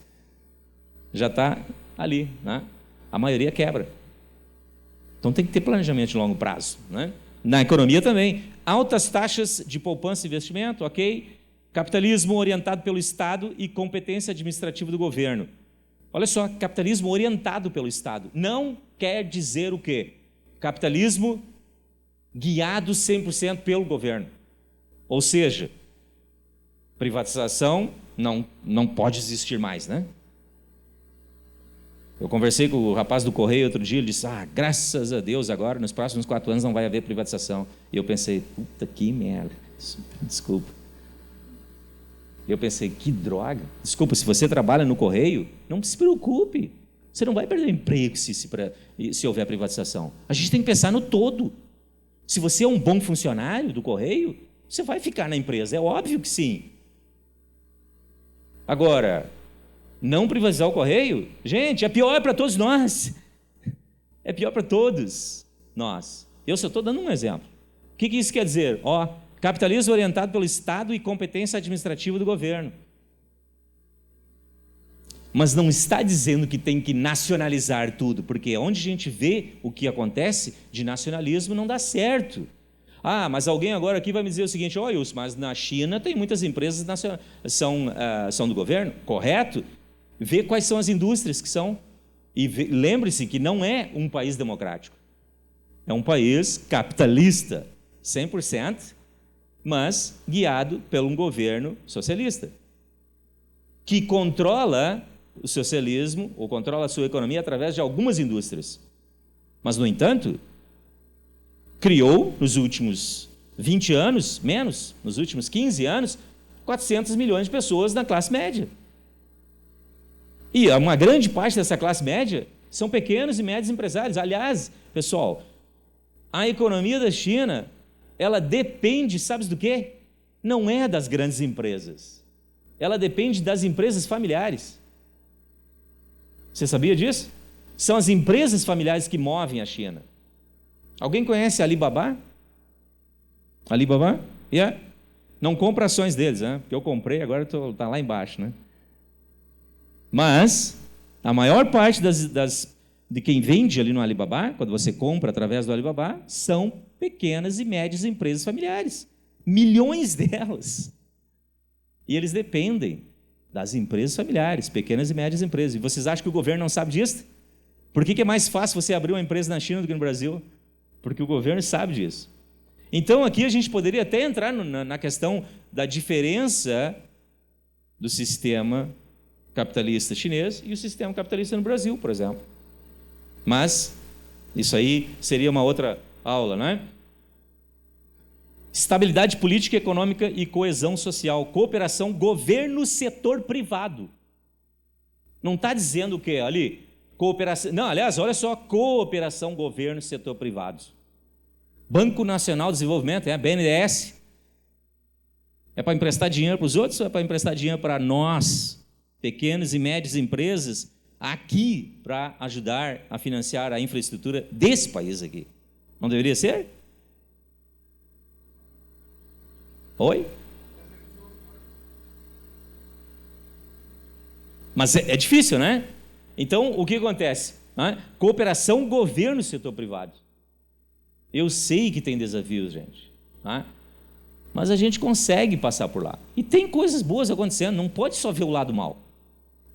Já está ali. Né? A maioria quebra. Então tem que ter planejamento de longo prazo. Né? Na economia também. Altas taxas de poupança e investimento, ok? Capitalismo orientado pelo Estado e competência administrativa do governo. Olha só, capitalismo orientado pelo Estado. Não quer dizer o quê? Capitalismo guiado 100% pelo governo. Ou seja, privatização não pode existir mais, né? Eu conversei com o rapaz do Correio outro dia, ele disse, graças a Deus agora, nos próximos 4 anos não vai haver privatização. E eu pensei, puta que merda, desculpa. Eu pensei, que droga. Desculpa, se você trabalha no Correio, não se preocupe. Você não vai perder emprego se houver privatização. A gente tem que pensar no todo. Se você é um bom funcionário do Correio, você vai ficar na empresa, é óbvio que sim. Agora, não privatizar o Correio, gente, é pior para todos nós. É pior para todos nós. Eu só estou dando um exemplo. O que isso quer dizer? Capitalismo orientado pelo Estado e competência administrativa do governo. Mas não está dizendo que tem que nacionalizar tudo, porque onde a gente vê o que acontece de nacionalismo não dá certo. Mas alguém agora aqui vai me dizer o seguinte, Wilson, mas na China tem muitas empresas são do governo, correto? Vê quais são as indústrias que são. E lembre-se que não é um país democrático. É um país capitalista, 100%, mas guiado por um governo socialista, que controla o socialismo, ou controla a sua economia através de algumas indústrias. Mas, no entanto, criou, nos últimos 20 anos, menos, nos últimos 15 anos, 400 milhões de pessoas na classe média. E uma grande parte dessa classe média são pequenos e médios empresários. Aliás, pessoal, a economia da China, ela depende, sabes do quê? Não é das grandes empresas. Ela depende das empresas familiares. Você sabia disso? São as empresas familiares que movem a China. Alguém conhece a Alibaba? Alibaba? Yeah. Não compra ações deles, né? Porque eu comprei, agora está lá embaixo, né? Mas a maior parte de quem vende ali no Alibaba, quando você compra através do Alibaba, são pequenas e médias empresas familiares. Milhões delas. E eles dependem das empresas familiares, pequenas e médias empresas. E vocês acham que o governo não sabe disso? Por que é mais fácil você abrir uma empresa na China do que no Brasil? Porque o governo sabe disso. Então, aqui a gente poderia até entrar na questão da diferença do sistema capitalista chinês e o sistema capitalista no Brasil, por exemplo. Mas isso aí seria uma outra aula, não é? Estabilidade política, econômica e coesão social, cooperação, governo, setor privado. Não está dizendo o quê ali? Cooperação. Não, aliás, olha só, cooperação, governo, setor privado. Banco Nacional de Desenvolvimento, BNDES. É para emprestar dinheiro para os outros ou é para emprestar dinheiro para nós, pequenas e médias empresas, aqui para ajudar a financiar a infraestrutura desse país aqui? Não deveria ser? Oi? Mas é difícil, né? Então, o que acontece? Cooperação, governo e setor privado. Eu sei que tem desafios, gente, mas a gente consegue passar por lá. E tem coisas boas acontecendo, não pode só ver o lado mal.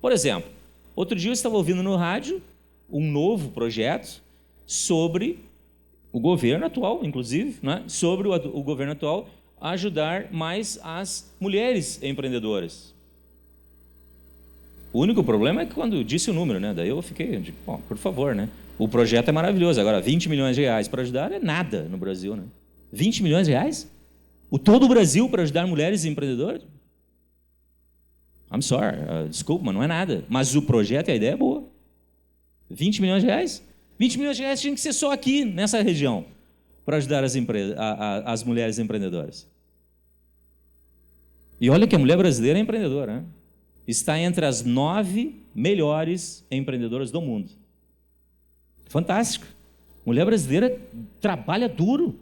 Por exemplo, outro dia eu estava ouvindo no rádio um novo projeto sobre o governo atual, inclusive, sobre o governo atual ajudar mais as mulheres empreendedoras. O único problema é que quando disse o número, daí eu fiquei, por favor, o projeto é maravilhoso, agora 20 milhões de reais para ajudar é nada no Brasil, 20 milhões de reais? Todo o Brasil para ajudar mulheres empreendedoras? I'm sorry, desculpa, mas não é nada. Mas o projeto e a ideia é boa. 20 milhões de reais? 20 milhões de reais tinha que ser só aqui, nessa região, para ajudar as empresas, as mulheres empreendedoras. E olha que a mulher brasileira é empreendedora, está entre as 9 melhores empreendedoras do mundo. Fantástico. Mulher brasileira trabalha duro.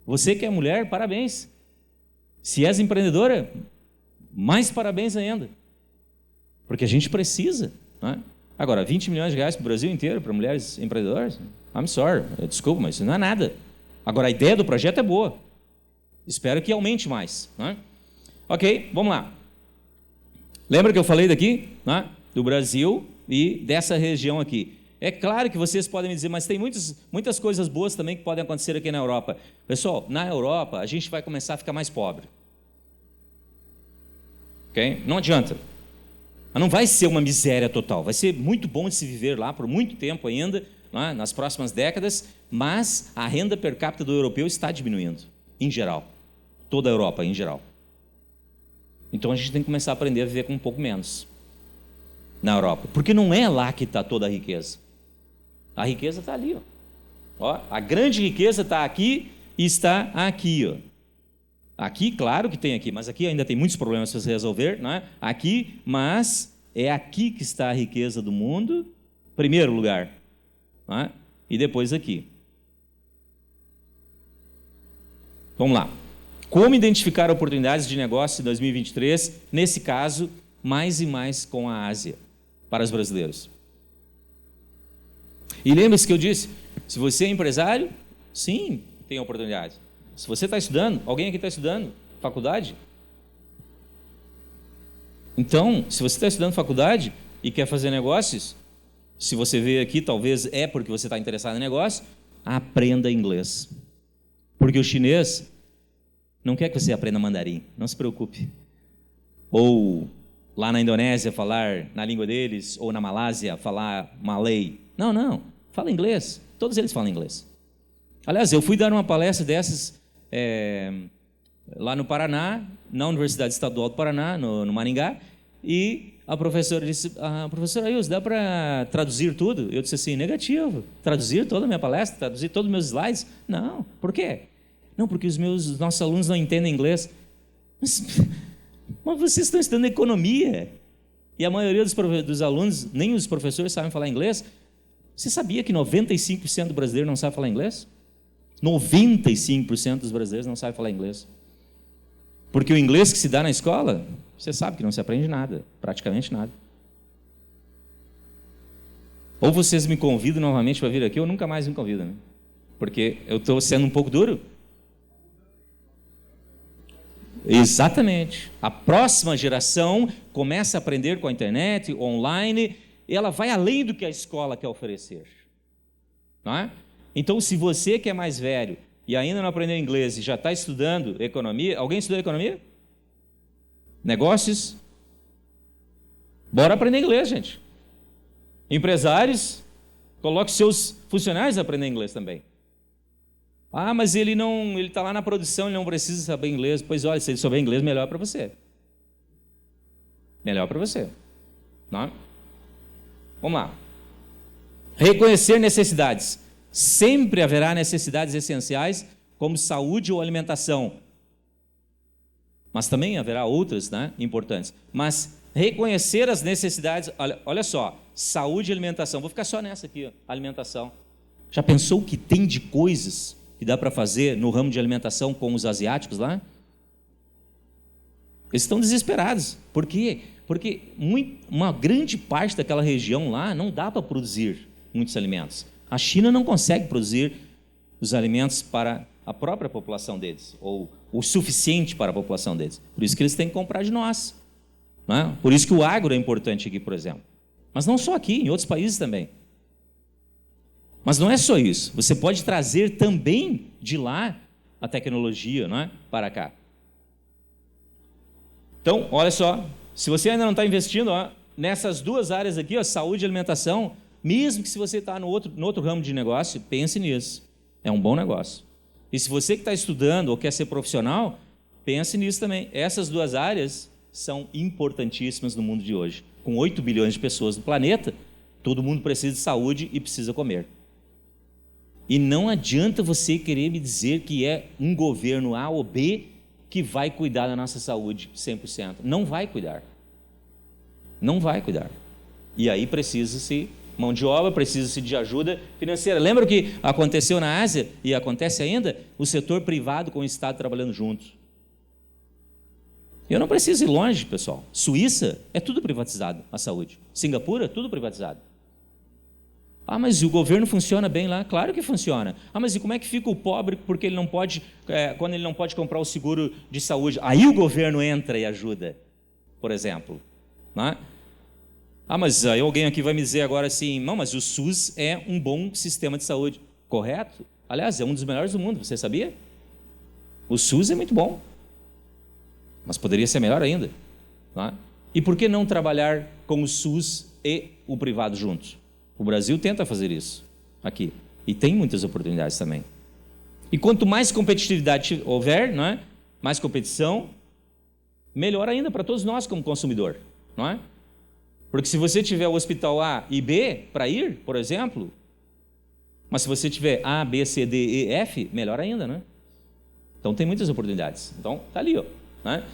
Você que é mulher, parabéns. Se és empreendedora, mais parabéns ainda. Porque a gente precisa. Agora, 20 milhões de reais para o Brasil inteiro, para mulheres empreendedoras? I'm sorry, desculpa, mas isso não é nada. Agora, a ideia do projeto é boa. Espero que aumente mais. Ok, vamos lá. Lembra que eu falei daqui? Do Brasil e dessa região aqui. É claro que vocês podem me dizer, mas tem muitas coisas boas também que podem acontecer aqui na Europa. Pessoal, na Europa a gente vai começar a ficar mais pobre. Ok? Não adianta. Não vai ser uma miséria total. Vai ser muito bom de se viver lá por muito tempo ainda, nas próximas décadas, mas a renda per capita do europeu está diminuindo, em geral. Toda a Europa, em geral. Então a gente tem que começar a aprender a viver com um pouco menos na Europa. Porque não é lá que está toda a riqueza. A riqueza está ali. A grande riqueza está aqui e está aqui. Aqui, claro que tem aqui, mas aqui ainda tem muitos problemas para se resolver. Aqui, mas é aqui que está a riqueza do mundo, primeiro lugar. E depois aqui. Vamos lá. Como identificar oportunidades de negócio em 2023, nesse caso, mais e mais com a Ásia, para os brasileiros. E lembre-se que eu disse, se você é empresário, sim, tem oportunidade. Se você está estudando, alguém aqui está estudando faculdade? Então, se você está estudando faculdade e quer fazer negócios, se você veio aqui, talvez é porque você está interessado em negócio, aprenda inglês. Porque o chinês não quer que você aprenda mandarim, não se preocupe. Ou lá na Indonésia falar na língua deles, ou na Malásia falar malay. Não, fala inglês. Todos eles falam inglês. Aliás, eu fui dar uma palestra dessas lá no Paraná, na Universidade Estadual do Paraná, no Maringá, e a professora disse, professor Ailson, dá para traduzir tudo? Eu disse assim, negativo. Traduzir toda a minha palestra? Traduzir todos os meus slides? Não. Por quê? Não, porque os nossos alunos não entendem inglês. Mas vocês estão estudando economia. E a maioria dos alunos, nem os professores sabem falar inglês. Você sabia que 95% do brasileiro não sabe falar inglês? 95% dos brasileiros não sabem falar inglês. Porque o inglês que se dá na escola, você sabe que não se aprende nada, praticamente nada. Ou vocês me convidam novamente para vir aqui, ou nunca mais me convidam, né? Porque eu estou sendo um pouco duro. Exatamente. A próxima geração começa a aprender com a internet, online, e ela vai além do que a escola quer oferecer. Não é? Então, se você que é mais velho e ainda não aprendeu inglês e já está estudando economia, alguém estudou economia? Negócios? Bora aprender inglês, gente. Empresários, coloque seus funcionários a aprender inglês também. Mas ele está lá na produção, ele não precisa saber inglês. Pois olha, se ele souber inglês, melhor para você. Melhor para você. Não? Vamos lá. Reconhecer necessidades. Sempre haverá necessidades essenciais, como saúde ou alimentação. Mas também haverá outras, né, importantes. Mas reconhecer as necessidades, olha só, saúde e alimentação. Vou ficar só nessa aqui, ó, alimentação. Já pensou o que tem de coisas que dá para fazer no ramo de alimentação com os asiáticos lá? Eles estão desesperados. Por quê? Porque uma grande parte daquela região lá não dá para produzir muitos alimentos. A China não consegue produzir os alimentos para a própria população deles, ou o suficiente para a população deles. Por isso que eles têm que comprar de nós. Não é? Por isso que o agro é importante aqui, por exemplo. Mas não só aqui, em outros países também. Mas não é só isso. Você pode trazer também de lá a tecnologia, não é? Para cá. Então, olha só, se você ainda não está investindo nessas duas áreas aqui, saúde e alimentação, mesmo que se você está no outro ramo de negócio, pense nisso. É um bom negócio. E se você que está estudando ou quer ser profissional, pense nisso também. Essas duas áreas são importantíssimas no mundo de hoje. Com 8 bilhões de pessoas no planeta, todo mundo precisa de saúde e precisa comer. E não adianta você querer me dizer que é um governo A ou B que vai cuidar da nossa saúde 100%. Não vai cuidar. Não vai cuidar. E aí precisa-se mão de obra, precisa-se de ajuda financeira. Lembra o que aconteceu na Ásia e acontece ainda? O setor privado com o Estado trabalhando juntos. Eu não preciso ir longe, pessoal. Suíça é tudo privatizado, a saúde. Singapura, tudo privatizado. Mas o governo funciona bem lá? Claro que funciona. Mas e como é que fica o pobre porque ele não pode, quando ele não pode comprar o seguro de saúde? Aí o governo entra e ajuda, por exemplo. Não é? Mas aí alguém aqui vai me dizer agora assim, não, mas o SUS é um bom sistema de saúde. Correto? Aliás, é um dos melhores do mundo, você sabia? O SUS é muito bom, mas poderia ser melhor ainda. Não é? E por que não trabalhar com o SUS e o privado juntos? O Brasil tenta fazer isso aqui, e tem muitas oportunidades também. E quanto mais competitividade houver, não é? Mais competição, melhor ainda para todos nós como consumidor, não é? Porque se você tiver o hospital A e B para ir, por exemplo, mas se você tiver A, B, C, D, E, F, melhor ainda, né? Então tem muitas oportunidades. Então está ali, ó, né?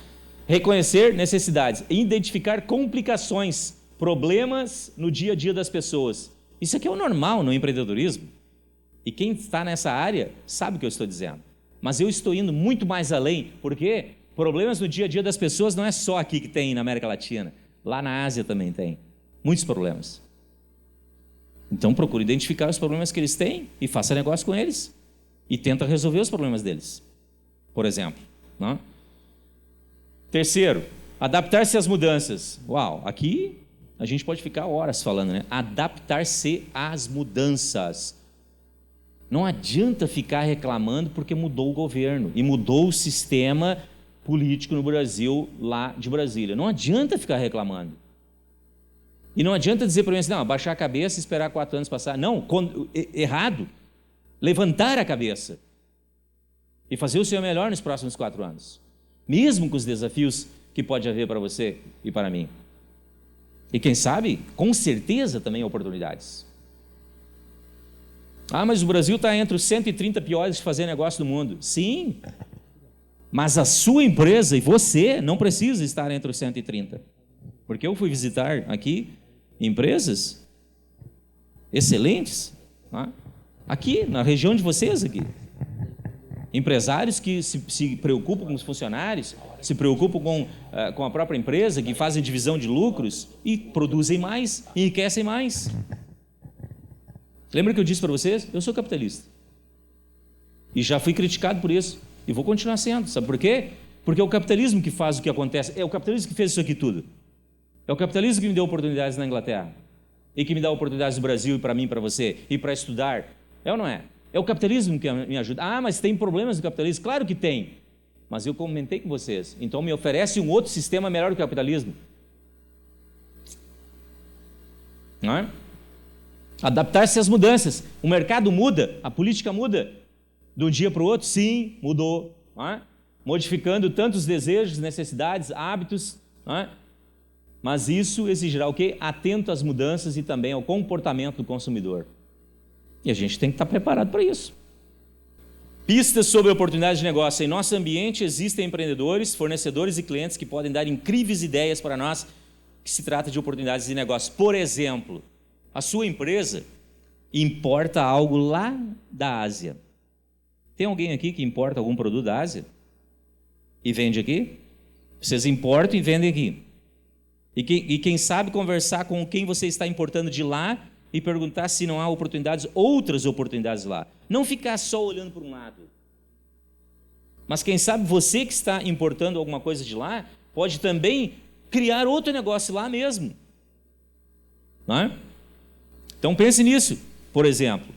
Reconhecer necessidades, identificar complicações, problemas no dia a dia das pessoas. Isso aqui é o normal no empreendedorismo. E quem está nessa área sabe o que eu estou dizendo. Mas eu estou indo muito mais além, porque problemas no dia a dia das pessoas não é só aqui que tem na América Latina. Lá na Ásia também tem muitos problemas. Então procure identificar os problemas que eles têm e faça negócio com eles. E tenta resolver os problemas deles, por exemplo. Não? Terceiro, adaptar-se às mudanças. Uau, aqui a gente pode ficar horas falando, né? Adaptar-se às mudanças. Não adianta ficar reclamando porque mudou o governo e mudou o sistema político no Brasil, lá de Brasília. Não adianta ficar reclamando. E não adianta dizer para mim assim, não, abaixar a cabeça e esperar 4 anos passar. Não, errado. Levantar a cabeça e fazer o seu melhor nos próximos 4 anos, mesmo com os desafios que pode haver para você e para mim. E quem sabe, com certeza também oportunidades. Ah, mas o Brasil está entre os 130 piores de fazer negócio do mundo. Sim, mas a sua empresa e você não precisa estar entre os 130. Porque eu fui visitar aqui empresas excelentes, aqui na região de vocês aqui. Empresários que se preocupam com os funcionários, se preocupam com a própria empresa, que fazem divisão de lucros e produzem mais, enriquecem mais. Lembra que eu disse para vocês? Eu sou capitalista. E já fui criticado por isso. E vou continuar sendo. Sabe por quê? Porque é o capitalismo que faz o que acontece. É o capitalismo que fez isso aqui tudo. É o capitalismo que me deu oportunidades na Inglaterra. E que me dá oportunidades no Brasil e para mim, para você. E para estudar. É ou não é? É o capitalismo que me ajuda. Ah, mas tem problemas no capitalismo? Claro que tem. Mas eu comentei com vocês. Então me oferece um outro sistema melhor do que o capitalismo. Não é? Adaptar-se às mudanças. O mercado muda, a política muda. De um dia para o outro, sim, mudou. Não é? Modificando tantos desejos, necessidades, hábitos. Não é? Mas isso exigirá o quê? Atento às mudanças e também ao comportamento do consumidor. E a gente tem que estar preparado para isso. Pistas sobre oportunidades de negócio. Em nosso ambiente existem empreendedores, fornecedores e clientes que podem dar incríveis ideias para nós, que se trata de oportunidades de negócio. Por exemplo, a sua empresa importa algo lá da Ásia. Tem alguém aqui que importa algum produto da Ásia? E vende aqui? Vocês importam e vendem aqui. E quem sabe conversar com quem você está importando de lá e perguntar se não há oportunidades, outras oportunidades lá. Não ficar só olhando para um lado. Mas quem sabe você que está importando alguma coisa de lá, pode também criar outro negócio lá mesmo. Não é? Então pense nisso. Por exemplo,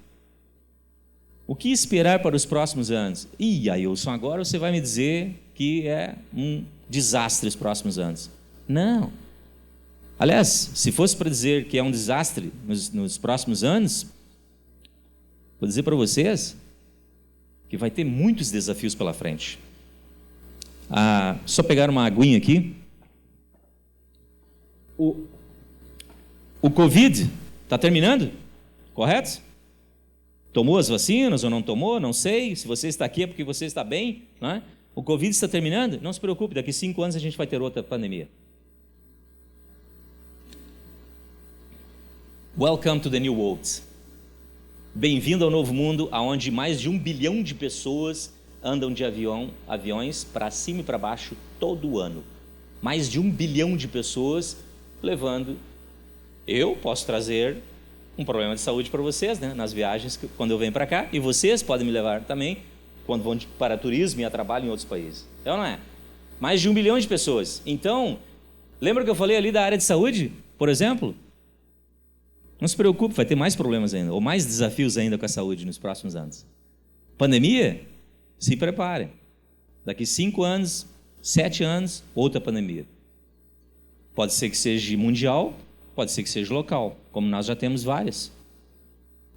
o que esperar para os próximos anos? Ailson, agora você vai me dizer que é um desastre os próximos anos. Não. Aliás, se fosse para dizer que é um desastre nos próximos anos, vou dizer para vocês que vai ter muitos desafios pela frente. Só pegar uma aguinha aqui. O Covid está terminando, correto? Tomou as vacinas ou não tomou? Não sei. Se você está aqui é porque você está bem. Não é? O Covid está terminando? Não se preocupe, daqui 5 anos a gente vai ter outra pandemia. Welcome to the new world. Bem-vindo ao novo mundo, onde mais de 1 bilhão de pessoas andam de aviões para cima e para baixo todo ano. Mais de 1 bilhão de pessoas levando. Eu posso trazer um problema de saúde para vocês, né, nas viagens quando eu venho para cá, e vocês podem me levar também quando vão para turismo e a trabalho em outros países. É ou não é? Mais de 1 bilhão de pessoas. Então, lembra que eu falei ali da área de saúde, por exemplo? Não se preocupe, vai ter mais problemas ainda, ou mais desafios ainda com a saúde nos próximos anos. Pandemia? Se preparem. Daqui 5 anos, 7 anos, outra pandemia. Pode ser que seja mundial, pode ser que seja local, como nós já temos várias.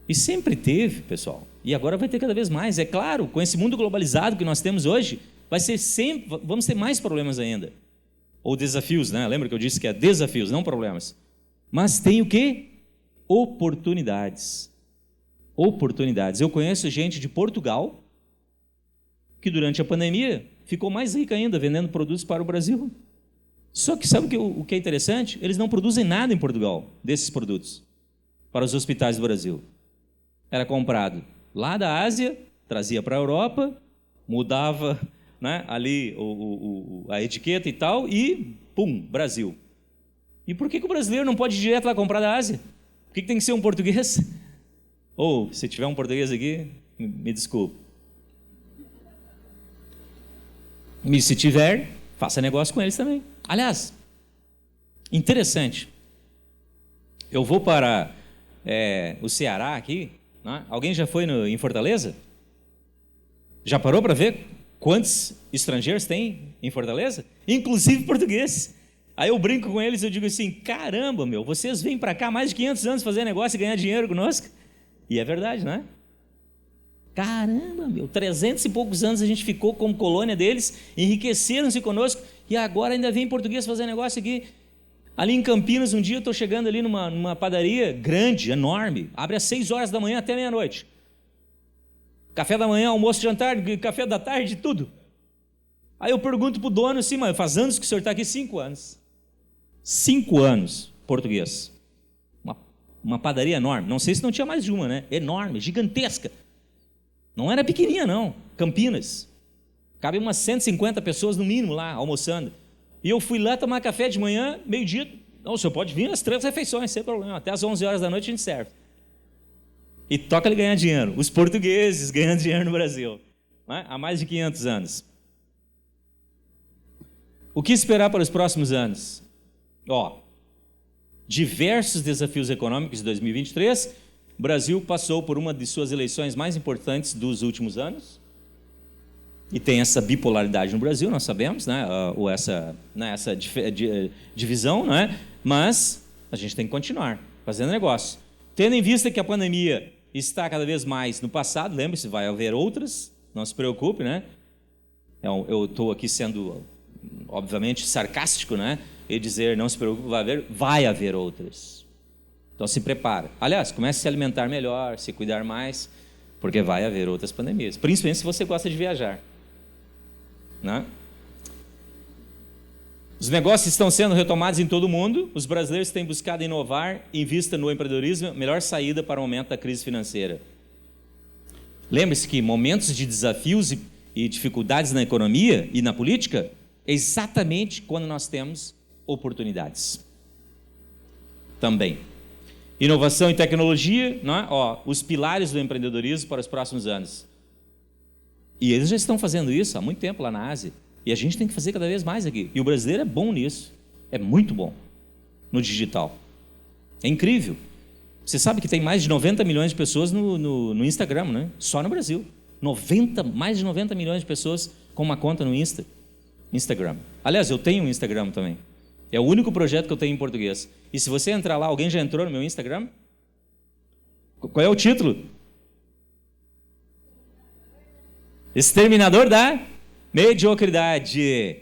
E sempre teve, pessoal. E agora vai ter cada vez mais. É claro, com esse mundo globalizado que nós temos hoje, vamos ter mais problemas ainda. Ou desafios, né? Lembra que eu disse que é desafios, não problemas. Mas tem o quê? Oportunidades. Oportunidades. Eu conheço gente de Portugal que durante a pandemia ficou mais rica ainda vendendo produtos para o Brasil. Só que sabe o que é interessante? Eles não produzem nada em Portugal desses produtos para os hospitais do Brasil. Era comprado lá da Ásia, trazia para a Europa, mudava, né, ali a etiqueta e tal, e pum, Brasil. E por que o brasileiro não pode ir direto lá comprar da Ásia? Por que tem que ser um português? Ou, se tiver um português aqui, me desculpe. E se tiver, faça negócio com eles também. Aliás, interessante. Eu vou para o Ceará aqui. Né? Alguém já foi em Fortaleza? Já parou para ver quantos estrangeiros tem em Fortaleza? Inclusive portugueses. Aí eu brinco com eles, eu digo assim, caramba, vocês vêm para cá mais de 500 anos fazer negócio e ganhar dinheiro conosco? E é verdade, não é? Caramba, 300 e poucos anos a gente ficou como colônia deles, enriqueceram-se conosco, e agora ainda vem português fazer negócio aqui. Ali em Campinas, um dia eu estou chegando ali numa padaria grande, enorme, abre às 6 horas da manhã até meia-noite. Café da manhã, almoço, jantar, café da tarde, tudo. Aí eu pergunto para o dono assim, mas faz anos que o senhor está aqui? 5 anos. 5 anos, português. Uma padaria enorme. Não sei se não tinha mais de uma, né? Enorme, gigantesca. Não era pequenininha, não. Campinas. Cabe umas 150 pessoas no mínimo lá, almoçando. E eu fui lá tomar café de manhã, meio-dia. Não, o senhor pode vir às 3 refeições, sem problema. Até às 11 horas da noite a gente serve. E toca ele ganhar dinheiro. Os portugueses ganhando dinheiro no Brasil. Né? Há mais de 500 anos. O que esperar para os próximos anos? Diversos desafios econômicos de 2023. O Brasil passou por uma de suas eleições mais importantes dos últimos anos. E tem essa bipolaridade no Brasil, nós sabemos, né? Ou essa divisão, né? Mas a gente tem que continuar fazendo negócio. Tendo em vista que a pandemia está cada vez mais no passado, lembre-se, vai haver outras, não se preocupe, né? Eu estou aqui sendo, obviamente, sarcástico, né? E dizer, não se preocupe, vai haver outras. Então se prepara. Aliás, comece a se alimentar melhor, se cuidar mais, porque vai haver outras pandemias. Principalmente se você gosta de viajar. Né? Os negócios estão sendo retomados em todo o mundo. Os brasileiros têm buscado inovar em vista no empreendedorismo, melhor saída para o aumento da crise financeira. Lembre-se que momentos de desafios e dificuldades na economia e na política é exatamente quando nós temos oportunidades. Também. Inovação e tecnologia, né? Os pilares do empreendedorismo para os próximos anos. E eles já estão fazendo isso há muito tempo lá na Ásia. E a gente tem que fazer cada vez mais aqui. E o brasileiro é bom nisso. É muito bom no digital. É incrível. Você sabe que tem mais de 90 milhões de pessoas no Instagram, né? Só no Brasil. Mais de 90 milhões de pessoas com uma conta no Instagram. Aliás, eu tenho um Instagram também. É o único projeto que eu tenho em português. E se você entrar lá, alguém já entrou no meu Instagram? Qual é o título? Exterminador da mediocridade.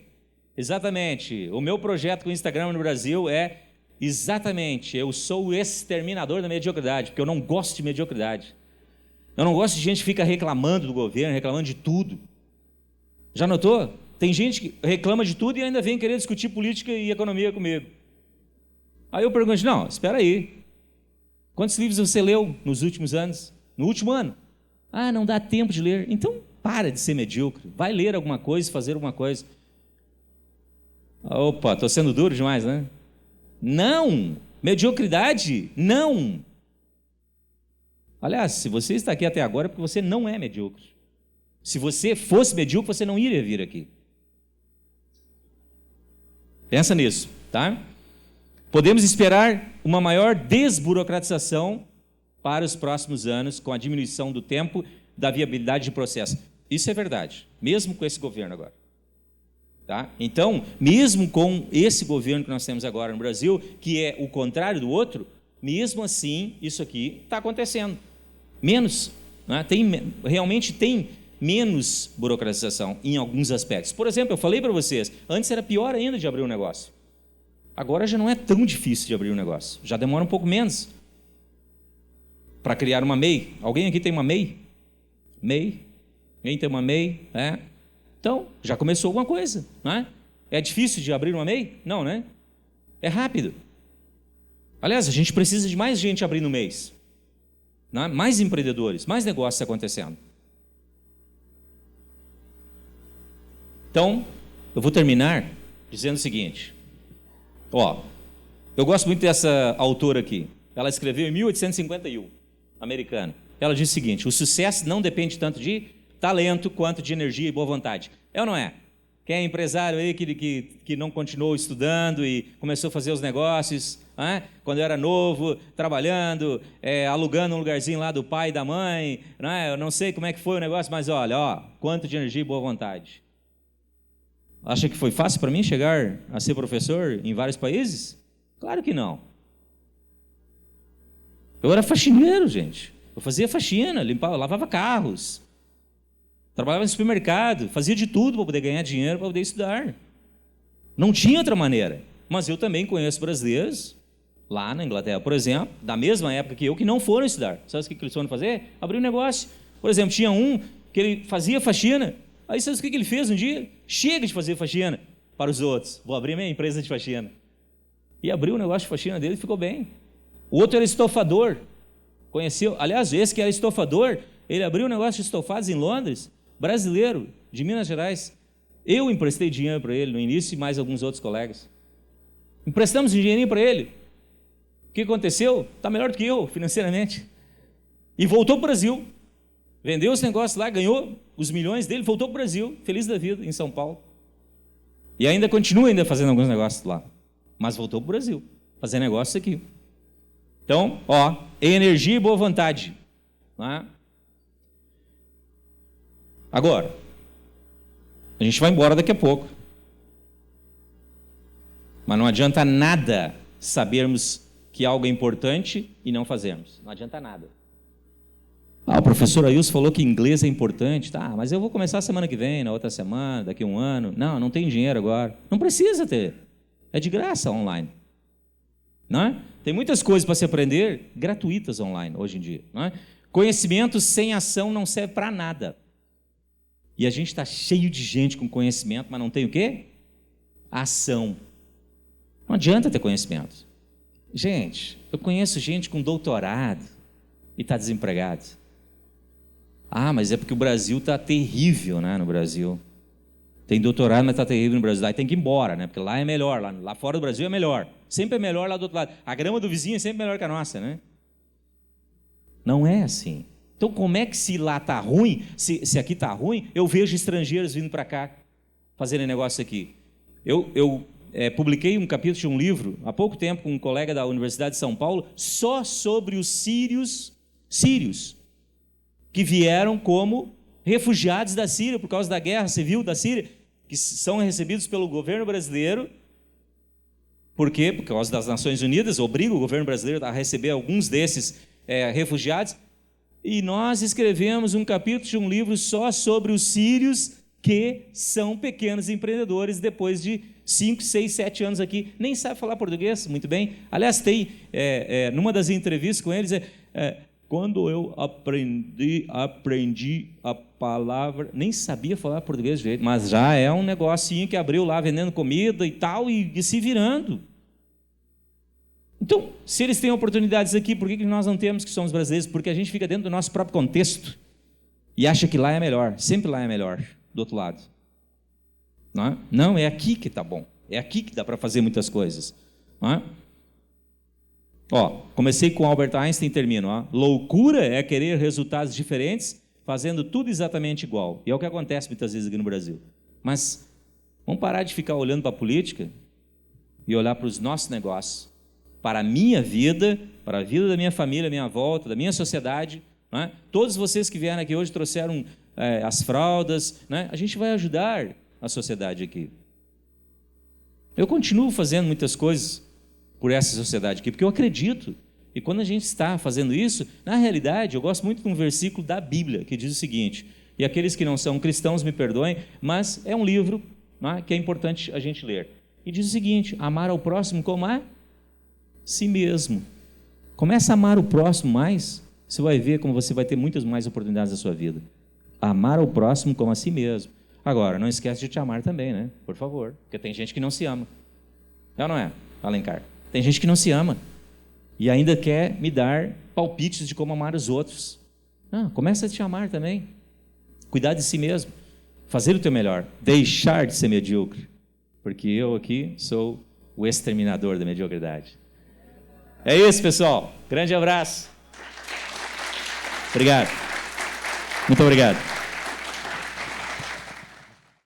Exatamente. O meu projeto com o Instagram no Brasil é exatamente, eu sou o exterminador da mediocridade, porque eu não gosto de mediocridade. Eu não gosto de gente que fica reclamando do governo, reclamando de tudo. Já notou? Tem gente que reclama de tudo e ainda vem querer discutir política e economia comigo. Aí eu pergunto, não, espera aí. Quantos livros você leu nos últimos anos? No último ano? Ah, não dá tempo de ler. Então, para de ser medíocre. Vai ler alguma coisa, fazer alguma coisa. Opa, estou sendo duro demais, né? Não! Mediocridade, não! Aliás, se você está aqui até agora é porque você não é medíocre. Se você fosse medíocre, você não iria vir aqui. Pensa nisso, tá? Podemos esperar uma maior desburocratização para os próximos anos, com a diminuição do tempo, da viabilidade de processo. Isso é verdade, mesmo com esse governo agora. Tá? Então, mesmo com esse governo que nós temos agora no Brasil, que é o contrário do outro, mesmo assim, isso aqui está acontecendo. Menos, né? Realmente tem menos burocratização em alguns aspectos. Por exemplo, eu falei para vocês, antes era pior ainda de abrir um negócio. Agora já não é tão difícil de abrir um negócio, já demora um pouco menos para criar uma MEI. Alguém aqui tem uma MEI? MEI? Alguém tem uma MEI? É. Então, já começou alguma coisa, né? É difícil de abrir uma MEI? Não, né? É rápido. Aliás, a gente precisa de mais gente abrindo MEIs, né? Mais empreendedores, mais negócios acontecendo. Então, eu vou terminar dizendo o seguinte. Eu gosto muito dessa autora aqui. Ela escreveu em 1851, americana. Ela diz o seguinte: o sucesso não depende tanto de talento quanto de energia e boa vontade. É ou não é? Quem é empresário aí que não continuou estudando e começou a fazer os negócios, quando era novo, trabalhando, alugando um lugarzinho lá do pai e da mãe, eu não sei como é que foi o negócio, mas olha, quanto de energia e boa vontade. Acha que foi fácil para mim chegar a ser professor em vários países? Claro que não. Eu era faxineiro, gente. Eu fazia faxina, limpava, lavava carros. Trabalhava no supermercado, fazia de tudo para poder ganhar dinheiro, para poder estudar. Não tinha outra maneira. Mas eu também conheço brasileiros, lá na Inglaterra, por exemplo, da mesma época que eu, que não foram estudar. Sabe o que eles foram fazer? Abrir um negócio. Por exemplo, tinha um que ele fazia faxina. Aí sabe o que ele fez um dia? Chega de fazer faxina para os outros. Vou abrir minha empresa de faxina. E abriu o negócio de faxina dele e ficou bem. O outro era estofador. Conheceu? Aliás, esse que era estofador, ele abriu um negócio de estofados em Londres, brasileiro, de Minas Gerais. Eu emprestei dinheiro para ele no início e mais alguns outros colegas. Emprestamos um dinheirinho para ele. O que aconteceu? Está melhor do que eu, financeiramente. E voltou para o Brasil. Vendeu os negócios lá, ganhou os milhões dele, voltou para o Brasil, feliz da vida, em São Paulo. E ainda continua fazendo alguns negócios lá. Mas voltou para o Brasil, fazer negócios aqui. Então, energia e boa vontade. Não é? Agora, a gente vai embora daqui a pouco. Mas não adianta nada sabermos que algo é importante e não fazermos. Não adianta nada. O professor Ailson falou que inglês é importante. Tá, mas eu vou começar semana que vem, na outra semana, daqui a um ano. Não tem dinheiro agora. Não precisa ter. É de graça online. Não é? Tem muitas coisas para se aprender gratuitas online hoje em dia. Não é? Conhecimento sem ação não serve para nada. E a gente está cheio de gente com conhecimento, mas não tem o quê? Ação. Não adianta ter conhecimento. Gente, eu conheço gente com doutorado e está desempregado. Mas é porque o Brasil está terrível, né? No Brasil. Tem doutorado, mas está terrível no Brasil. Aí tem que ir embora, né? Porque lá é melhor. Lá fora do Brasil é melhor. Sempre é melhor lá do outro lado. A grama do vizinho é sempre melhor que a nossa, né? Não é assim. Então, como é que se lá está ruim, se aqui está ruim, eu vejo estrangeiros vindo para cá fazerem negócio aqui? Eu publiquei um capítulo de um livro, há pouco tempo, com um colega da Universidade de São Paulo, só sobre os sírios que vieram como refugiados da Síria, por causa da guerra civil da Síria, que são recebidos pelo governo brasileiro. Por quê? Por causa das Nações Unidas, obriga o governo brasileiro a receber alguns desses refugiados. E nós escrevemos um capítulo de um livro só sobre os sírios que são pequenos empreendedores depois de 5, 6, 7 anos aqui. Nem sabe falar português muito bem. Aliás, tem, numa das entrevistas com eles, quando eu aprendi a palavra, nem sabia falar português direito, mas já é um negocinho que abriu lá vendendo comida e tal, e se virando. Então, se eles têm oportunidades aqui, por que nós não temos, que somos brasileiros? Porque a gente fica dentro do nosso próprio contexto e acha que lá é melhor, sempre lá é melhor, do outro lado. Não, é aqui que está bom, é aqui que dá para fazer muitas coisas. Não é? Comecei com Albert Einstein e termino. Loucura é querer resultados diferentes, fazendo tudo exatamente igual. E é o que acontece muitas vezes aqui no Brasil. Mas vamos parar de ficar olhando para a política e olhar para os nossos negócios, para a minha vida, para a vida da minha família, da minha volta, da minha sociedade. Não é? Todos vocês que vieram aqui hoje trouxeram as fraldas. Não é? A gente vai ajudar a sociedade aqui. Eu continuo fazendo muitas coisas por essa sociedade aqui, porque eu acredito. E quando a gente está fazendo isso, na realidade, eu gosto muito de um versículo da Bíblia, que diz o seguinte, e aqueles que não são cristãos me perdoem, mas é um livro, não é, que é importante a gente ler. E diz o seguinte: amar ao próximo como a si mesmo. Começa a amar o próximo mais, você vai ver como você vai ter muitas mais oportunidades na sua vida. Amar ao próximo como a si mesmo. Agora, não esquece de te amar também, né? Por favor, porque tem gente que não se ama. É ou não é, Alencar? Tem gente que não se ama e ainda quer me dar palpites de como amar os outros. Começa a te amar também. Cuidar de si mesmo. Fazer o teu melhor. Deixar de ser medíocre. Porque eu aqui sou o exterminador da mediocridade. É isso, pessoal. Grande abraço. Obrigado. Muito obrigado.